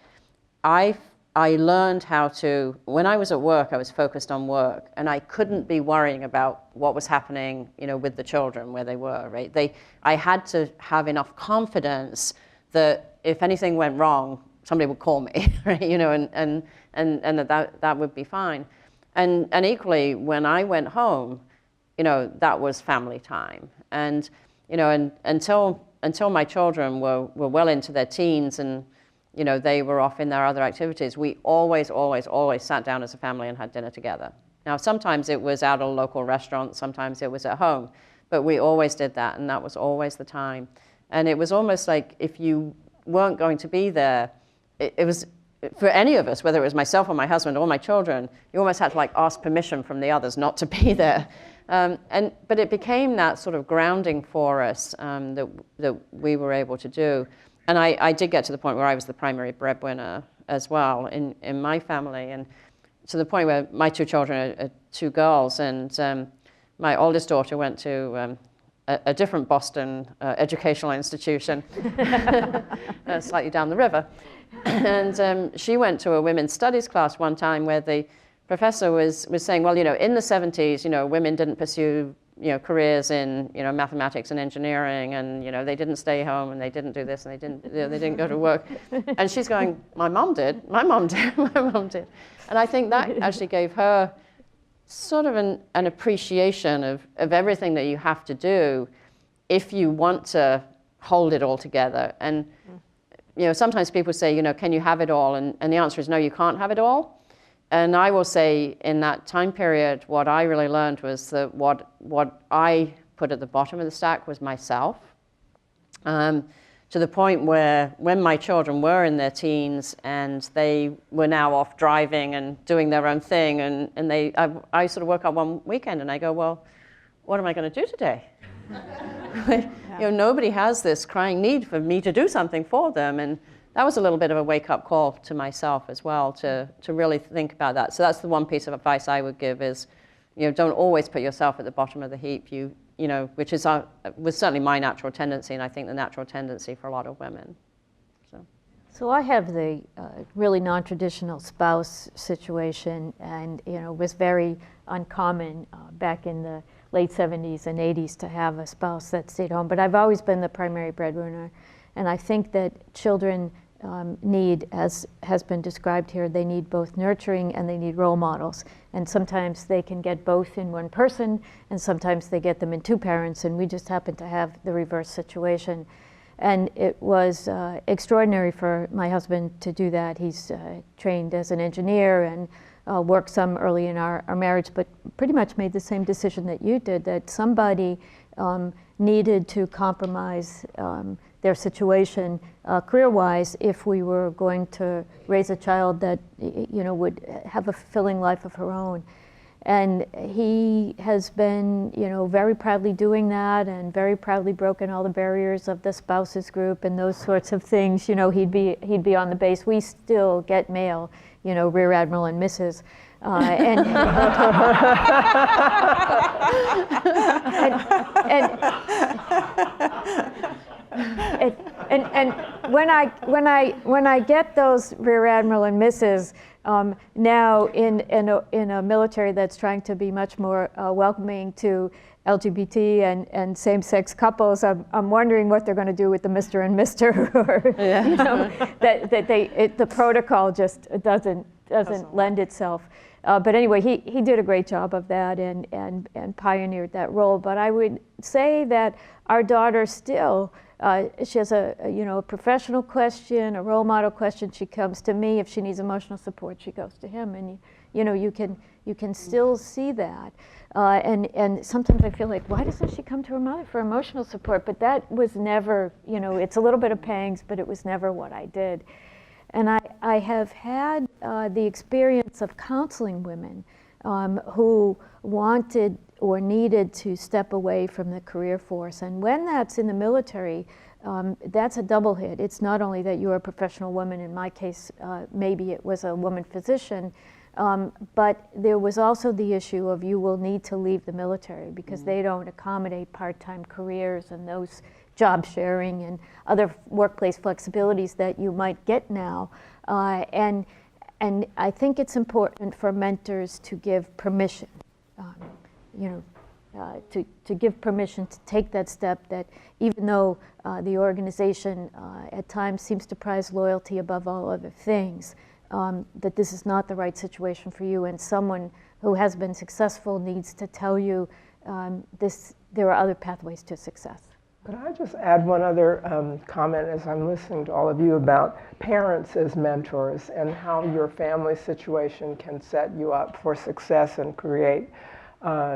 I learned how to, when I was at work, I was focused on work, and I couldn't be worrying about what was happening, with the children where they were, right? I had to have enough confidence that if anything went wrong, somebody would call me, right? And that would be fine. And equally, when I went home, that was family time. And and until my children were well into their teens and they were off in their other activities, we always sat down as a family and had dinner together. Now, sometimes it was at a local restaurant, sometimes it was at home, but we always did that, and that was always the time. And it was almost like if you weren't going to be there, it was, for any of us, whether it was myself or my husband or my children, you almost had to ask permission from the others not to be there. But it became that sort of grounding for us that we were able to do. And I did get to the point where I was the primary breadwinner as well in my family, and to the point where my two children are two girls, and my oldest daughter went to a different Boston educational institution, slightly down the river. And she went to a women's studies class one time where the professor was saying, well, in the 70s, women didn't pursue careers in mathematics and engineering, and they didn't stay home, and they didn't do this, and they didn't go to work. And she's going, my mom did, my mom did, my mom did. And I think that actually gave her sort of an appreciation of everything that you have to do if you want to hold it all together. And sometimes people say, can you have it all? And the answer is no, you can't have it all. And I will say, in that time period, what I really learned was that what I put at the bottom of the stack was myself. To the point where when my children were in their teens and they were now off driving and doing their own thing, and I sort of woke up one weekend and I go, well, what am I going to do today? Nobody has this crying need for me to do something for them. And that was a little bit of a wake-up call to myself as well, to really think about that. So that's the one piece of advice I would give is, don't always put yourself at the bottom of the heap, which was certainly my natural tendency, and I think the natural tendency for a lot of women. So I have the really non-traditional spouse situation, and it was very uncommon back in the late 70s and 80s to have a spouse that stayed home. But I've always been the primary breadwinner, and I think that children need, as has been described here, they need both nurturing and they need role models. And sometimes they can get both in one person, and sometimes they get them in two parents, and we just happen to have the reverse situation. And it was extraordinary for my husband to do that. He's trained as an engineer and worked some early in our marriage, but pretty much made the same decision that you did, that somebody needed to compromise their situation career-wise if we were going to raise a child that would have a fulfilling life of her own. And he has been, very proudly doing that, and very proudly broken all the barriers of the spouses group and those sorts of things. He'd be on the base. We still get mail, Rear Admiral and Mrs. And when I get those Rear Admiral and Mrs. Now in a military that's trying to be much more welcoming to LGBT and same-sex couples, I'm wondering what they're going to do with the Mr. and Mr. or the protocol just doesn't lend itself. But anyway, he did a great job of that and pioneered that role. But I would say that our daughter still, she has a professional question, a role model question. She comes to me. If she needs emotional support, she goes to him. And you can still see that. And sometimes I feel like, why doesn't she come to her mother for emotional support? But that was never, it's a little bit of pangs, but it was never what I did. And I have had the experience of counseling women who wanted or needed to step away from the career force. And when that's in the military, that's a double hit. It's not only that you're a professional woman, in my case, maybe it was a woman physician, but there was also the issue of you will need to leave the military because they don't accommodate part-time careers and those job sharing and other workplace flexibilities that you might get now. And I think it's important for mentors to give permission, to give permission to take that step, that even though the organization at times seems to prize loyalty above all other things, that this is not the right situation for you, and someone who has been successful needs to tell you there are other pathways to success. Could I just add one other comment as I'm listening to all of you about parents as mentors and how your family situation can set you up for success and create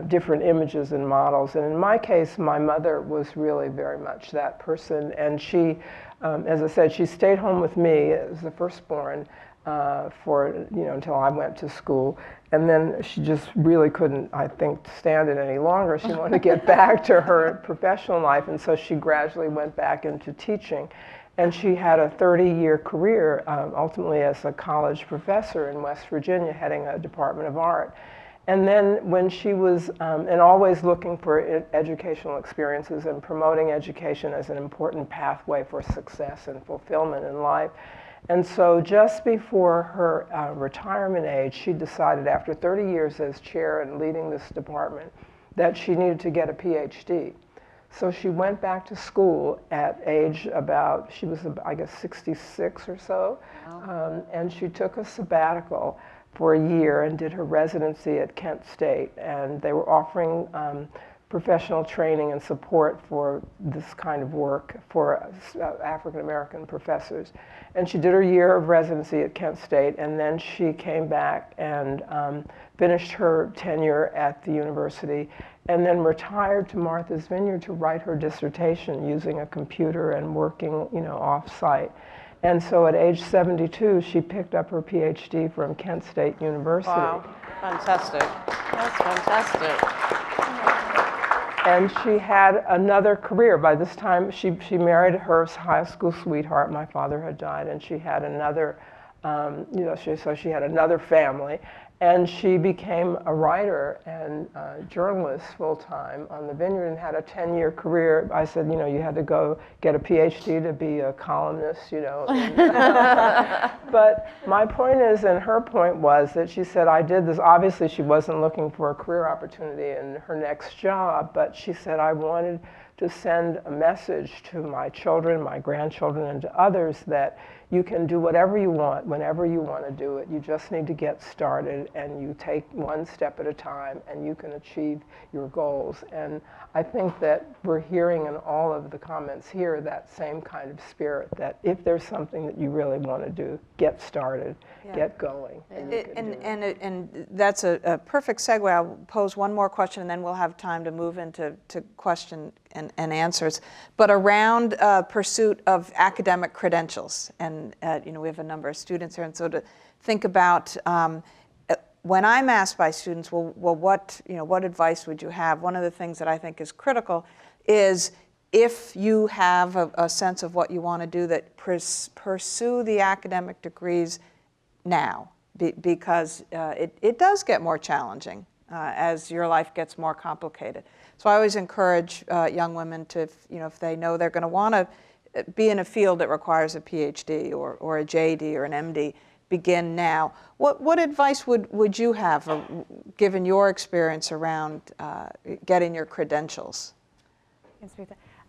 different images and models. And in my case, my mother was really very much that person. And she, as I said, she stayed home with me as the firstborn for, until I went to school. And then she just really couldn't, I think, stand it any longer. She wanted to get back to her professional life, and so she gradually went back into teaching. And she had a 30-year career, ultimately as a college professor in West Virginia, heading a department of art. And then when she was, and always looking for educational experiences and promoting education as an important pathway for success and fulfillment in life. And so just before her retirement age, she decided after 30 years as chair and leading this department that she needed to get a PhD. So she went back to school at age about, she was, I guess, 66 or so. Wow. And she took a sabbatical for a year and did her residency at Kent State. And they were offering professional training and support for this kind of work for African-American professors. And she did her year of residency at Kent State, and then she came back and finished her tenure at the university, and then retired to Martha's Vineyard to write her dissertation using a computer and working, off-site. And so at age 72, she picked up her PhD from Kent State University. Wow, fantastic. That's fantastic. And she had another career. By this time, she married her high school sweetheart. My father had died, and she had another, so she had another family. And she became a writer and journalist full-time on the Vineyard and had a 10-year career. I said, you had to go get a PhD to be a columnist, But my point is, and her point was that she said, I did this. Obviously, she wasn't looking for a career opportunity in her next job, but she said, I wanted to send a message to my children, my grandchildren, and to others that you can do whatever you want, whenever you want to do it. You just need to get started, and you take one step at a time, and you can achieve your goals. And I think that we're hearing in all of the comments here that same kind of spirit, that if there's something that you really want to do, get started, get going, and you can do it. And that's a perfect segue. I'll pose one more question, and then we'll have time to move into question and answers, but around pursuit of academic credentials. And we have a number of students here, and so to think about when I'm asked by students, well, what advice would you have? One of the things that I think is critical is if you have a sense of what you want to do, that pursue the academic degrees now, because it does get more challenging as your life gets more complicated. So I always encourage young women to, if they know they're going to want to be in a field that requires a PhD or a JD or an MD, begin now. What advice would you have, given your experience around getting your credentials?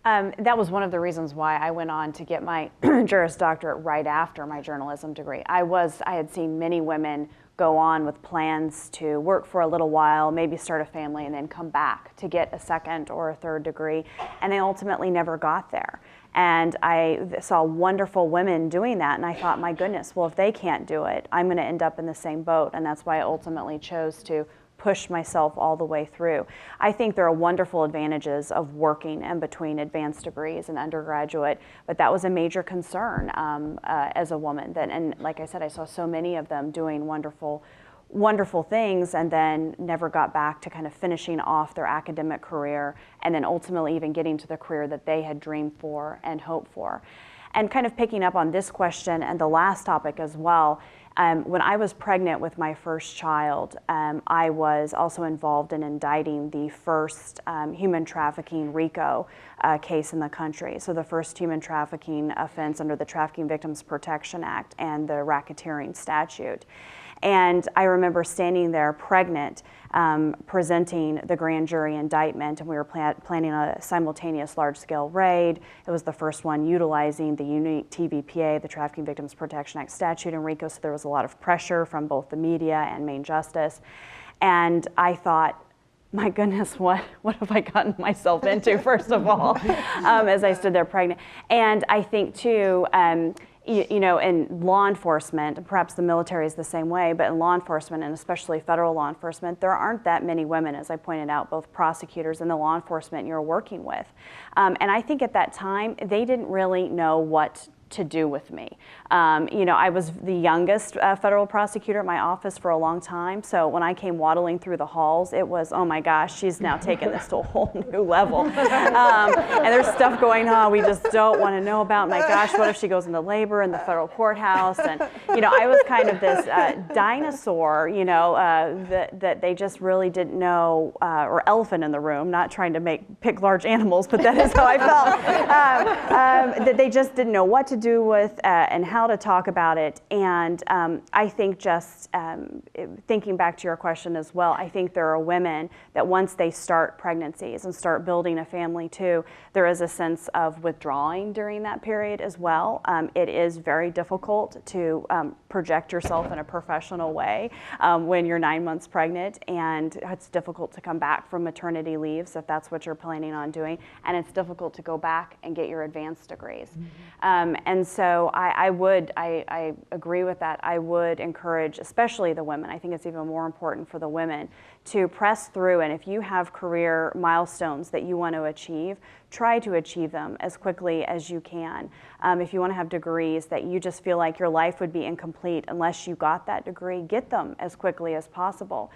That was one of the reasons why I went on to get my Juris Doctorate right after my journalism degree. I had seen many women go on with plans to work for a little while, maybe start a family, and then come back to get a second or a third degree, and they ultimately never got there. And I saw wonderful women doing that, and I thought, my goodness, well, if they can't do it, I'm going to end up in the same boat, and that's why I ultimately chose to push myself all the way through. I think there are wonderful advantages of working in between advanced degrees and undergraduate, but that was a major concern as a woman. And like I said, I saw so many of them doing wonderful things and then never got back to kind of finishing off their academic career and then ultimately even getting to the career that they had dreamed for and hoped for. And kind of picking up on this question and the last topic as well, when I was pregnant with my first child, I was also involved in indicting the first human trafficking RICO case in the country. So the first human trafficking offense under the Trafficking Victims Protection Act and the racketeering statute. And I remember standing there pregnant, presenting the grand jury indictment, and we were planning a simultaneous large-scale raid. It was the first one utilizing the unique TVPA, the Trafficking Victims Protection Act statute in RICO, so there was a lot of pressure from both the media and Main Justice. And I thought, my goodness, what have I gotten myself into, first of all, as I stood there pregnant. And I think, too, in law enforcement, perhaps the military is the same way, but in law enforcement, and especially federal law enforcement, there aren't that many women, as I pointed out, both prosecutors and the law enforcement you're working with. And I think at that time, they didn't really know what to do with me. I was the youngest federal prosecutor at my office for a long time, so when I came waddling through the halls, it was, oh my gosh, she's now taken this to a whole new level. And there's stuff going on we just don't want to know about. My gosh, what if she goes into labor in the federal courthouse? And I was kind of this dinosaur, that they just really didn't know, or elephant in the room, not trying to pick large animals, but that is how I felt, that they just didn't know what to do with and how to talk about it. And I think just thinking back to your question as well, I think there are women that once they start pregnancies and start building a family too, there is a sense of withdrawing during that period as well. It is very difficult to project yourself in a professional way when you're 9 months pregnant, and it's difficult to come back from maternity leaves if that's what you're planning on doing, and it's difficult to go back and get your advanced degrees. And so I agree with that. I would encourage, especially the women, I think it's even more important for the women, to press through, and if you have career milestones that you want to achieve, try to achieve them as quickly as you can. If you want to have degrees that you just feel like your life would be incomplete unless you got that degree, get them as quickly as possible.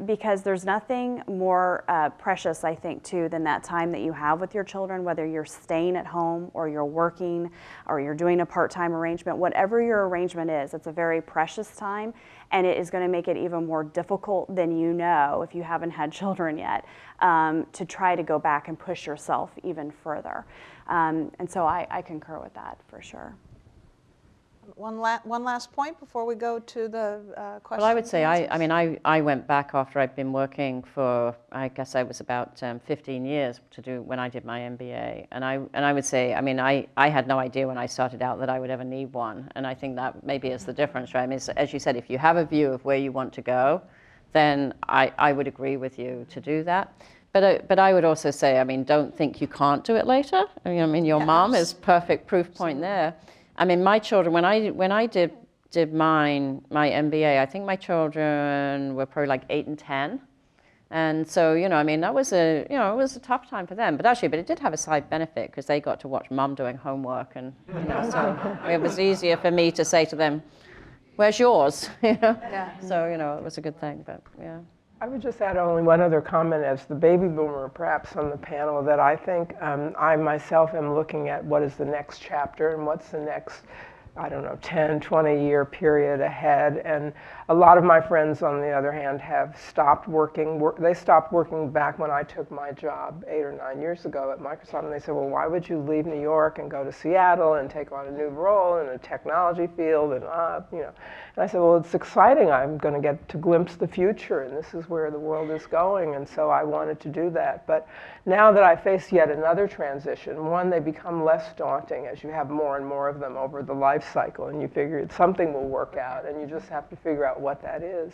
Because there's nothing more precious, I think, too, than that time that you have with your children, whether you're staying at home or you're working or you're doing a part-time arrangement. Whatever your arrangement is, it's a very precious time, and it is going to make it even more difficult than if you haven't had children yet, to try to go back and push yourself even further. And so I concur with that for sure. One last point before we go to the questions. Well, I would say, I went back after I'd been working for, I guess I was about 15 years when I did my MBA. And I would say, I had no idea when I started out that I would ever need one. And I think that maybe is the difference, right? As you said, if you have a view of where you want to go, then I would agree with you to do that. But I would also say, don't think you can't do it later. Your mom is perfect proof point there. My children, when I did my MBA, I think my children were probably like 8 and 10. And so, you know, I mean, that was it was a tough time for them. But it did have a side benefit because they got to watch Mum doing homework, and you know, so it was easier for me to say to them, "Where's yours?" You know. Yeah. So, you know, it was a good thing. But yeah. I would just add only one other comment as the baby boomer perhaps on the panel, that I think I myself am looking at what is the next chapter and what's the next, I don't know, 10, 20-year period ahead. And a lot of my friends, on the other hand, have stopped working. They stopped working back when I took my job 8 or 9 years ago at Microsoft. And they said, well, why would you leave New York and go to Seattle and take on a new role in a technology field? And, you know. And I said, well, it's exciting. I'm going to get to glimpse the future, and this is where the world is going. And so I wanted to do that. But now that I face yet another transition, one, they become less daunting as you have more and more of them over the life cycle, and you figure something will work out, and you just have to figure out what that is.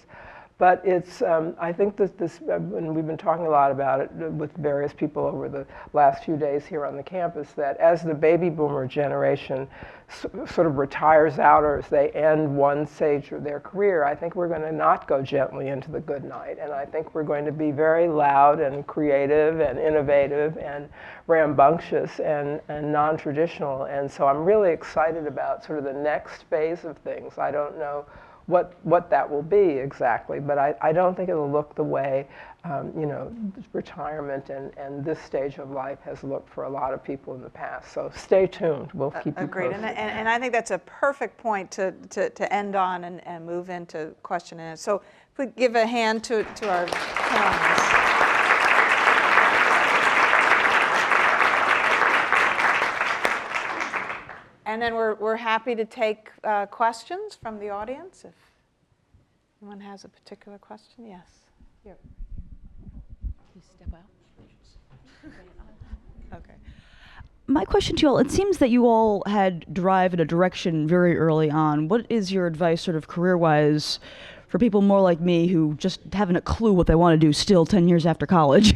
But it's, I think that this, and we've been talking a lot about it with various people over the last few days here on the campus, that as the baby boomer generation sort of retires out, or as they end one stage of their career, I think we're going to not go gently into the good night. And I think we're going to be very loud and creative and innovative and rambunctious and non-traditional. And so I'm really excited about sort of the next phase of things. I don't know what that will be exactly, but I don't think it'll look the way you know, retirement and this stage of life has looked for a lot of people in the past. So stay tuned. We'll keep you Agreed. posted. And I think that's a perfect point to end on and move into question and answer. So if we give a hand to our panelists. And then we're happy to take questions from the audience if anyone has a particular question. Yes. Here. Please step out. Okay. My question to you all, it seems that you all had drive in a direction very early on. What is your advice sort of career-wise for people more like me who just haven't a clue what they want to do still 10 years after college?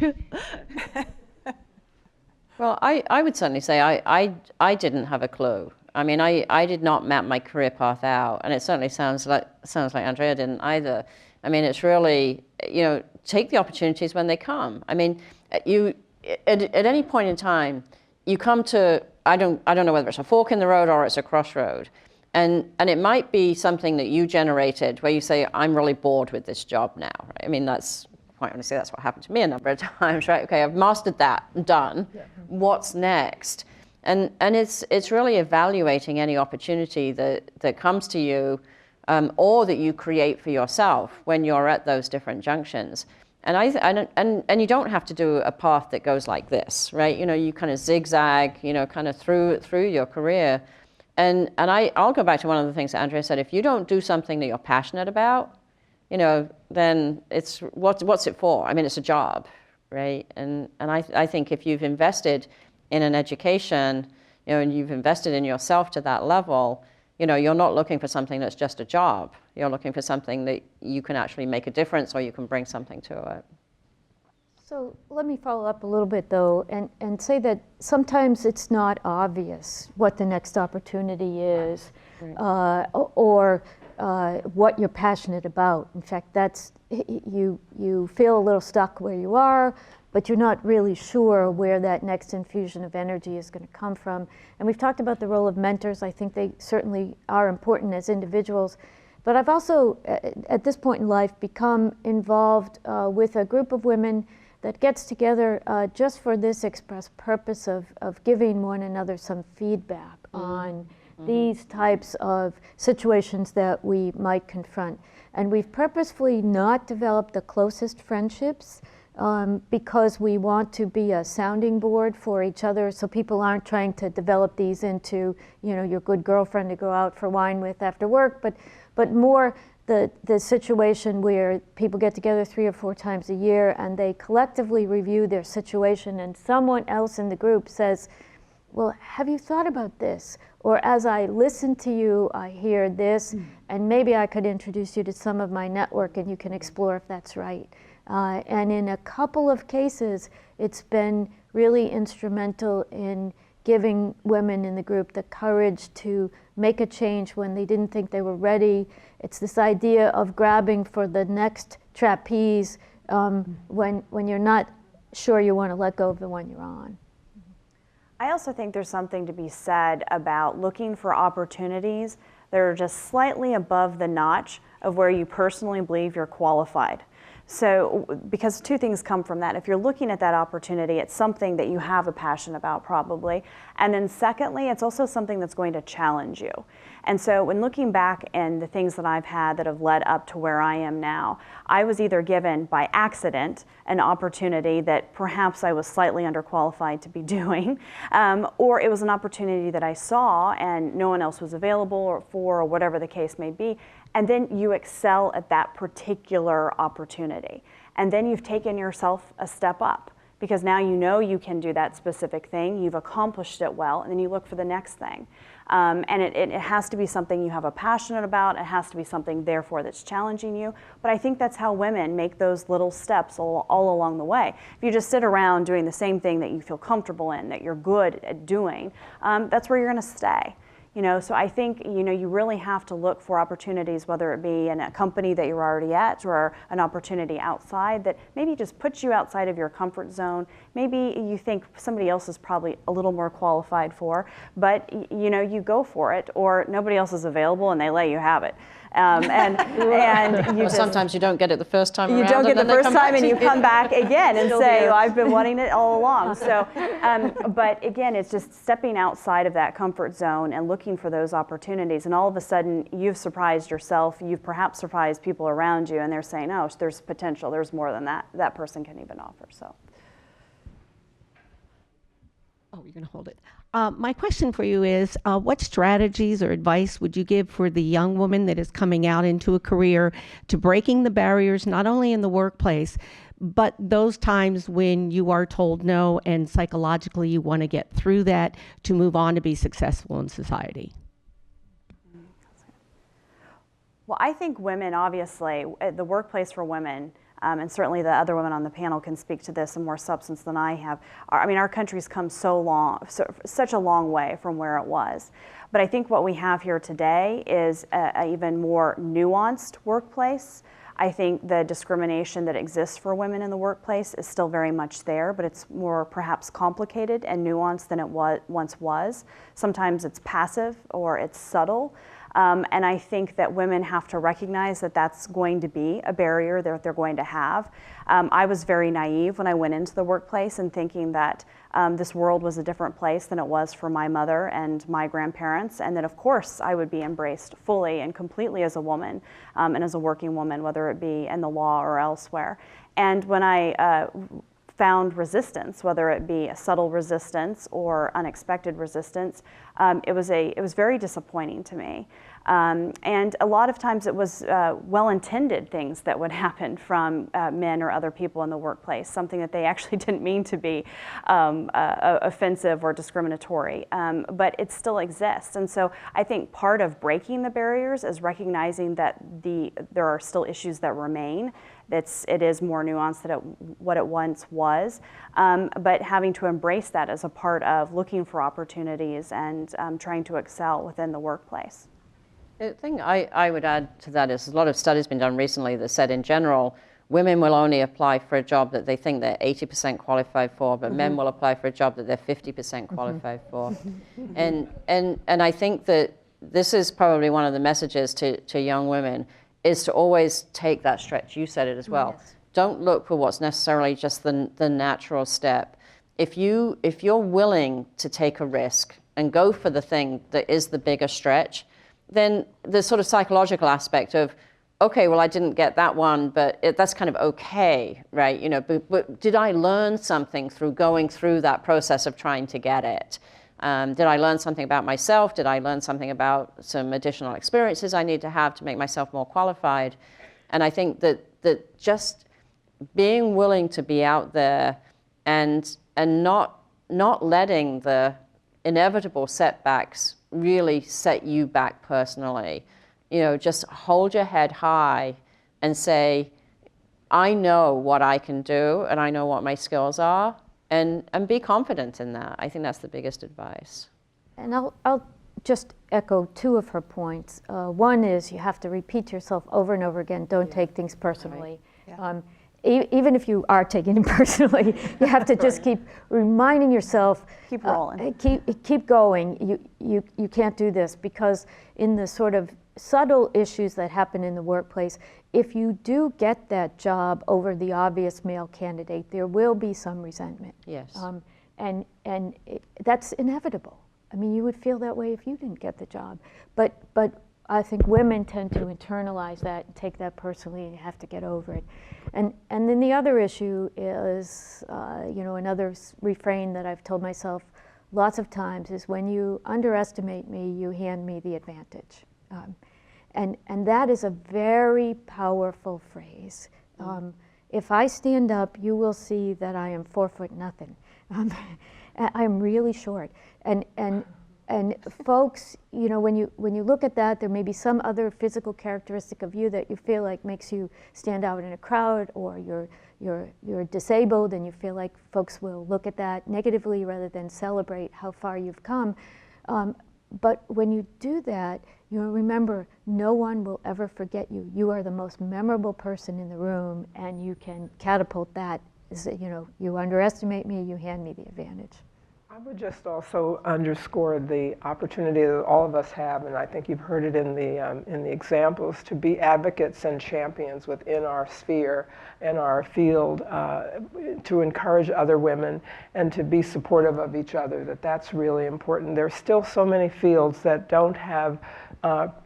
Well, I would certainly say I didn't have a clue. I mean, I did not map my career path out, and it certainly sounds like Andrea didn't either. I mean, it's really, you know, take the opportunities when they come. I mean, you at any point in time, you come to, I don't know whether it's a fork in the road or it's a crossroad, and it might be something that you generated where you say, I'm really bored with this job now. Right? I mean, that's quite honestly, that's what happened to me a number of times, right? Okay, I've mastered that, done. Yeah. What's next? And it's really evaluating any opportunity that comes to you or that you create for yourself when you're at those different junctions. And you don't have to do a path that goes like this, right? You know, you kind of zigzag, you know, kind of through your career. And I'll go back to one of the things that Andrea said. If you don't do something that you're passionate about, you know, then it's what's it for? I mean, it's a job, right? And I think if you've invested in an education, you know, and you've invested in yourself to that level, you know, you're not looking for something that's just a job. You're looking for something that you can actually make a difference or you can bring something to it. So let me follow up a little bit, though, and say that sometimes it's not obvious what the next opportunity is, right. Or what you're passionate about. In fact, that's you feel a little stuck where you are, but you're not really sure where that next infusion of energy is going to come from. And we've talked about the role of mentors. I think they certainly are important as individuals. But I've also, at this point in life, become involved with a group of women that gets together just for this express purpose of giving one another some feedback on these types of situations that we might confront. And we've purposefully not developed the closest friendships because we want to be a sounding board for each other, so people aren't trying to develop these into, you know, your good girlfriend to go out for wine with after work, but more the situation where people get together 3 or 4 times a year and they collectively review their situation, and someone else in the group says, well, have you thought about this? Or as I listen to you, I hear this, and maybe I could introduce you to some of my network and you can explore if that's right. And in a couple of cases, it's been really instrumental in giving women in the group the courage to make a change when they didn't think they were ready. It's this idea of grabbing for the next trapeze when you're not sure you want to let go of the one you're on. I also think there's something to be said about looking for opportunities that are just slightly above the notch of where you personally believe you're qualified. So, because two things come from that. If you're looking at that opportunity, it's something that you have a passion about probably. And then secondly, it's also something that's going to challenge you. And so when looking back and the things that I've had that have led up to where I am now, I was either given by accident an opportunity that perhaps I was slightly underqualified to be doing, or it was an opportunity that I saw and no one else was available or whatever the case may be. And then you excel at that particular opportunity. And then you've taken yourself a step up because now you know you can do that specific thing, you've accomplished it well, and then you look for the next thing. And it has to be something you have a passion about, it has to be something therefore that's challenging you, but I think that's how women make those little steps all along the way. If you just sit around doing the same thing that you feel comfortable in, that you're good at doing, that's where you're gonna stay. You know, so I think, you know, you really have to look for opportunities, whether it be in a company that you're already at or an opportunity outside that maybe just puts you outside of your comfort zone. Maybe you think somebody else is probably a little more qualified for, but you know, you go for it, or nobody else is available and they let you have it. And you just, sometimes you don't get it the first time around. You don't get the first time and you you. come back again and say, well, I've been wanting it all along. So, but again, it's just stepping outside of that comfort zone and looking for those opportunities. And all of a sudden, you've surprised yourself. You've perhaps surprised people around you, and they're saying, oh, there's potential. There's more than that person can even offer. So. Oh, you're going to hold it. My question for you is, what strategies or advice would you give for the young woman that is coming out into a career to breaking the barriers, not only in the workplace, but those times when you are told no and psychologically you want to get through that to move on to be successful in society? Well, I think women, obviously, the workplace for women, and certainly the other women on the panel can speak to this in more substance than I have. I mean, our country's come such a long way from where it was. But I think what we have here today is an even more nuanced workplace. I think the discrimination that exists for women in the workplace is still very much there, but it's more perhaps complicated and nuanced than it once was. Sometimes it's passive or it's subtle. And I think that women have to recognize that that's going to be a barrier that they're going to have. I was very naive when I went into the workplace and thinking that this world was a different place than it was for my mother and my grandparents, and that of course I would be embraced fully and completely as a woman and as a working woman, whether it be in the law or elsewhere. And when I found resistance, whether it be a subtle resistance or unexpected resistance, it was very disappointing to me. And a lot of times it was well-intended things that would happen from men or other people in the workplace, something that they actually didn't mean to be offensive or discriminatory, but it still exists. And so I think part of breaking the barriers is recognizing that there are still issues that remain. It is more nuanced than what it once was, but having to embrace that as a part of looking for opportunities and trying to excel within the workplace. The thing I would add to that is a lot of studies been done recently that said in general, women will only apply for a job that they think they're 80% qualified for, but men will apply for a job that they're 50% qualified for. And I think that this is probably one of the messages to young women, is to always take that stretch. You said it as well. Yes. Don't look for what's necessarily just the natural step. If you're willing to take a risk and go for the thing that is the bigger stretch, then the sort of psychological aspect of, okay, well, I didn't get that one, but that's kind of okay, right? You know, but did I learn something through going through that process of trying to get it? Did I learn something about myself? Did I learn something about some additional experiences I need to have to make myself more qualified? And I think that just being willing to be out there and not letting the inevitable setbacks really set you back personally. You know, just hold your head high and say, I know what I can do and I know what my skills are, and be confident in that. I think that's the biggest advice. And I'll just echo two of her points. One is you have to repeat yourself over and over again. Don't take things personally. Right. even if you are taking it personally, you have to just keep reminding yourself. Keep rolling. Keep going. You can't do this, because in the sort of subtle issues that happen in the workplace, if you do get that job over the obvious male candidate, there will be some resentment. Yes. That's inevitable. I mean, you would feel that way if you didn't get the job. But I think women tend to internalize that and take that personally, and you have to get over it. And then the other issue is, another refrain that I've told myself lots of times is, when you underestimate me, you hand me the advantage. And that is a very powerful phrase. If I stand up, you will see that I am 4 foot nothing. I'm really short. And folks, when you look at that, there may be some other physical characteristic of you that you feel like makes you stand out in a crowd, or you're disabled and you feel like folks will look at that negatively rather than celebrate how far you've come. But when you do that, remember, no one will ever forget you. You are the most memorable person in the room, and you can catapult that. You underestimate me, you hand me the advantage. I would just also underscore the opportunity that all of us have, and I think you've heard it in the examples, to be advocates and champions within our sphere and our field, to encourage other women and to be supportive of each other. That's really important. There's still so many fields that don't have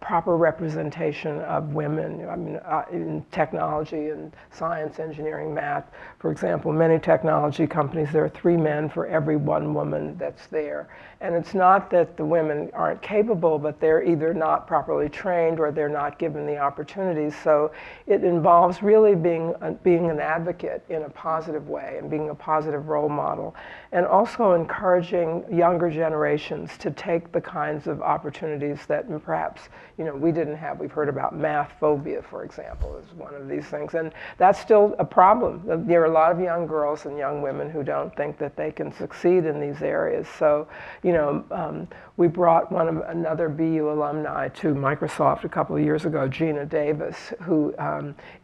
proper representation of women. I mean, in technology and science, engineering, math, for example, many technology companies, there are 3 men for every 1 woman that's there. And it's not that the women aren't capable, but they're either not properly trained or they're not given the opportunities. So it involves really being an advocate in a positive way and being a positive role model, and also encouraging younger generations to take the kinds of opportunities that perhaps we didn't have. We've heard about math phobia, for example, is one of these things, and that's still a problem. There are a lot of young girls and young women who don't think that they can succeed in these areas. So we brought another BU alumni to Microsoft a couple of years ago, Gina Davis, who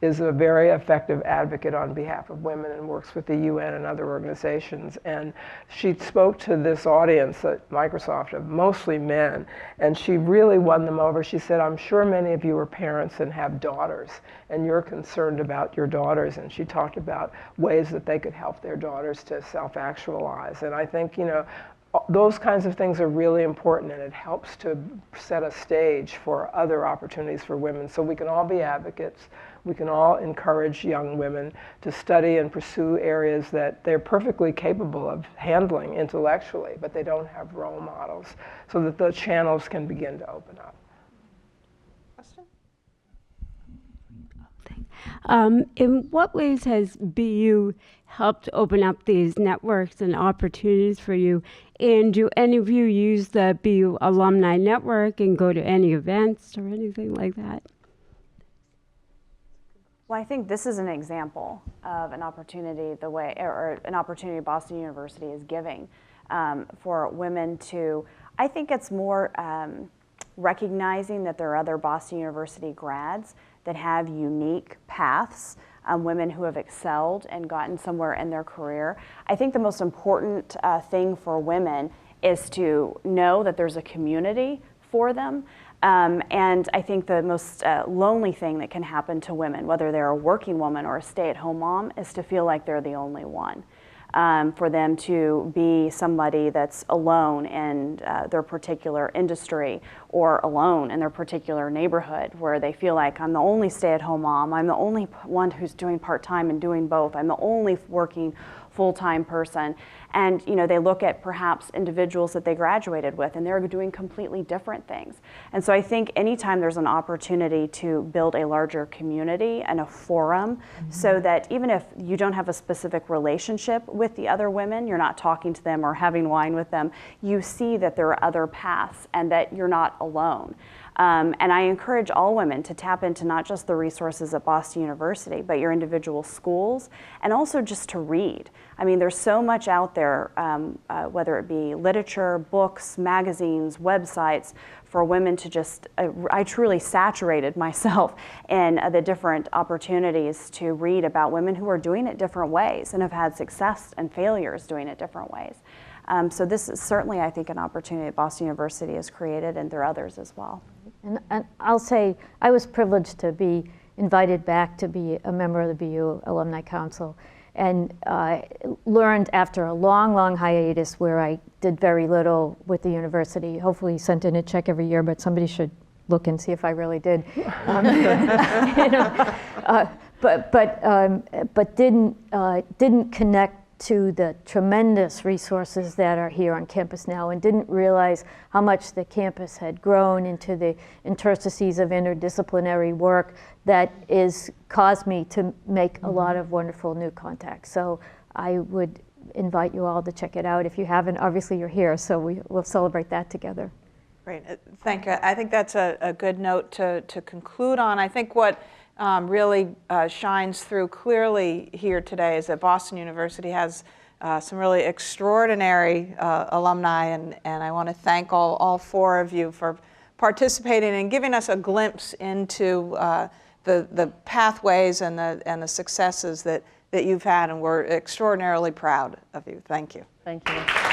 is a very effective advocate on behalf of women and works with the UN and other organizations. And she spoke to this audience at Microsoft of mostly men, and she really won them over. She said, I'm sure many of you are parents and have daughters, and you're concerned about your daughters. And she talked about ways that they could help their daughters to self-actualize. And I think, those kinds of things are really important, and it helps to set a stage for other opportunities for women. So we can all be advocates. We can all encourage young women to study and pursue areas that they're perfectly capable of handling intellectually, but they don't have role models, so that the channels can begin to open up. In what ways has BU helped open up these networks and opportunities for you? And do any of you use the BU Alumni Network and go to any events or anything like that? Well, I think this is an example of an opportunity, or an opportunity Boston University is giving for women to. I think it's more recognizing that there are other Boston University grads that have unique paths, women who have excelled and gotten somewhere in their career. I think the most important thing for women is to know that there's a community for them. And I think the most lonely thing that can happen to women, whether they're a working woman or a stay-at-home mom, is to feel like they're the only one. For them to be somebody that's alone in their particular industry, or alone in their particular neighborhood, where they feel like, I'm the only stay-at-home mom, I'm the only one who's doing part-time and doing both, I'm the only working full-time person. And they look at perhaps individuals that they graduated with, and they're doing completely different things. And so I think anytime there's an opportunity to build a larger community and a forum, so that even if you don't have a specific relationship with the other women, you're not talking to them or having wine with them, you see that there are other paths and that you're not alone. And I encourage all women to tap into not just the resources at Boston University, but your individual schools, and also just to read. I mean, there's so much out there, whether it be literature, books, magazines, websites, for women to just, I truly saturated myself in the different opportunities to read about women who are doing it different ways and have had success and failures doing it different ways. So this is certainly, I think, an opportunity that Boston University has created, and there are others as well. And I'll say I was privileged to be invited back to be a member of the BU Alumni Council, and learned after a long, long hiatus where I did very little with the university. Hopefully sent in a check every year, but somebody should look and see if I really did. You know, but didn't connect to the tremendous resources that are here on campus now, and didn't realize how much the campus had grown into the interstices of interdisciplinary work that is caused me to make a lot of wonderful new contacts. So I would invite you all to check it out. If you haven't, obviously you're here, so we'll celebrate that together. Great, thank you. I think that's a good note to conclude on. I think what really shines through clearly here today is that Boston University has some really extraordinary alumni, and I want to thank all four of you for participating and giving us a glimpse into the pathways and the successes that you've had, and we're extraordinarily proud of you. Thank you. Thank you.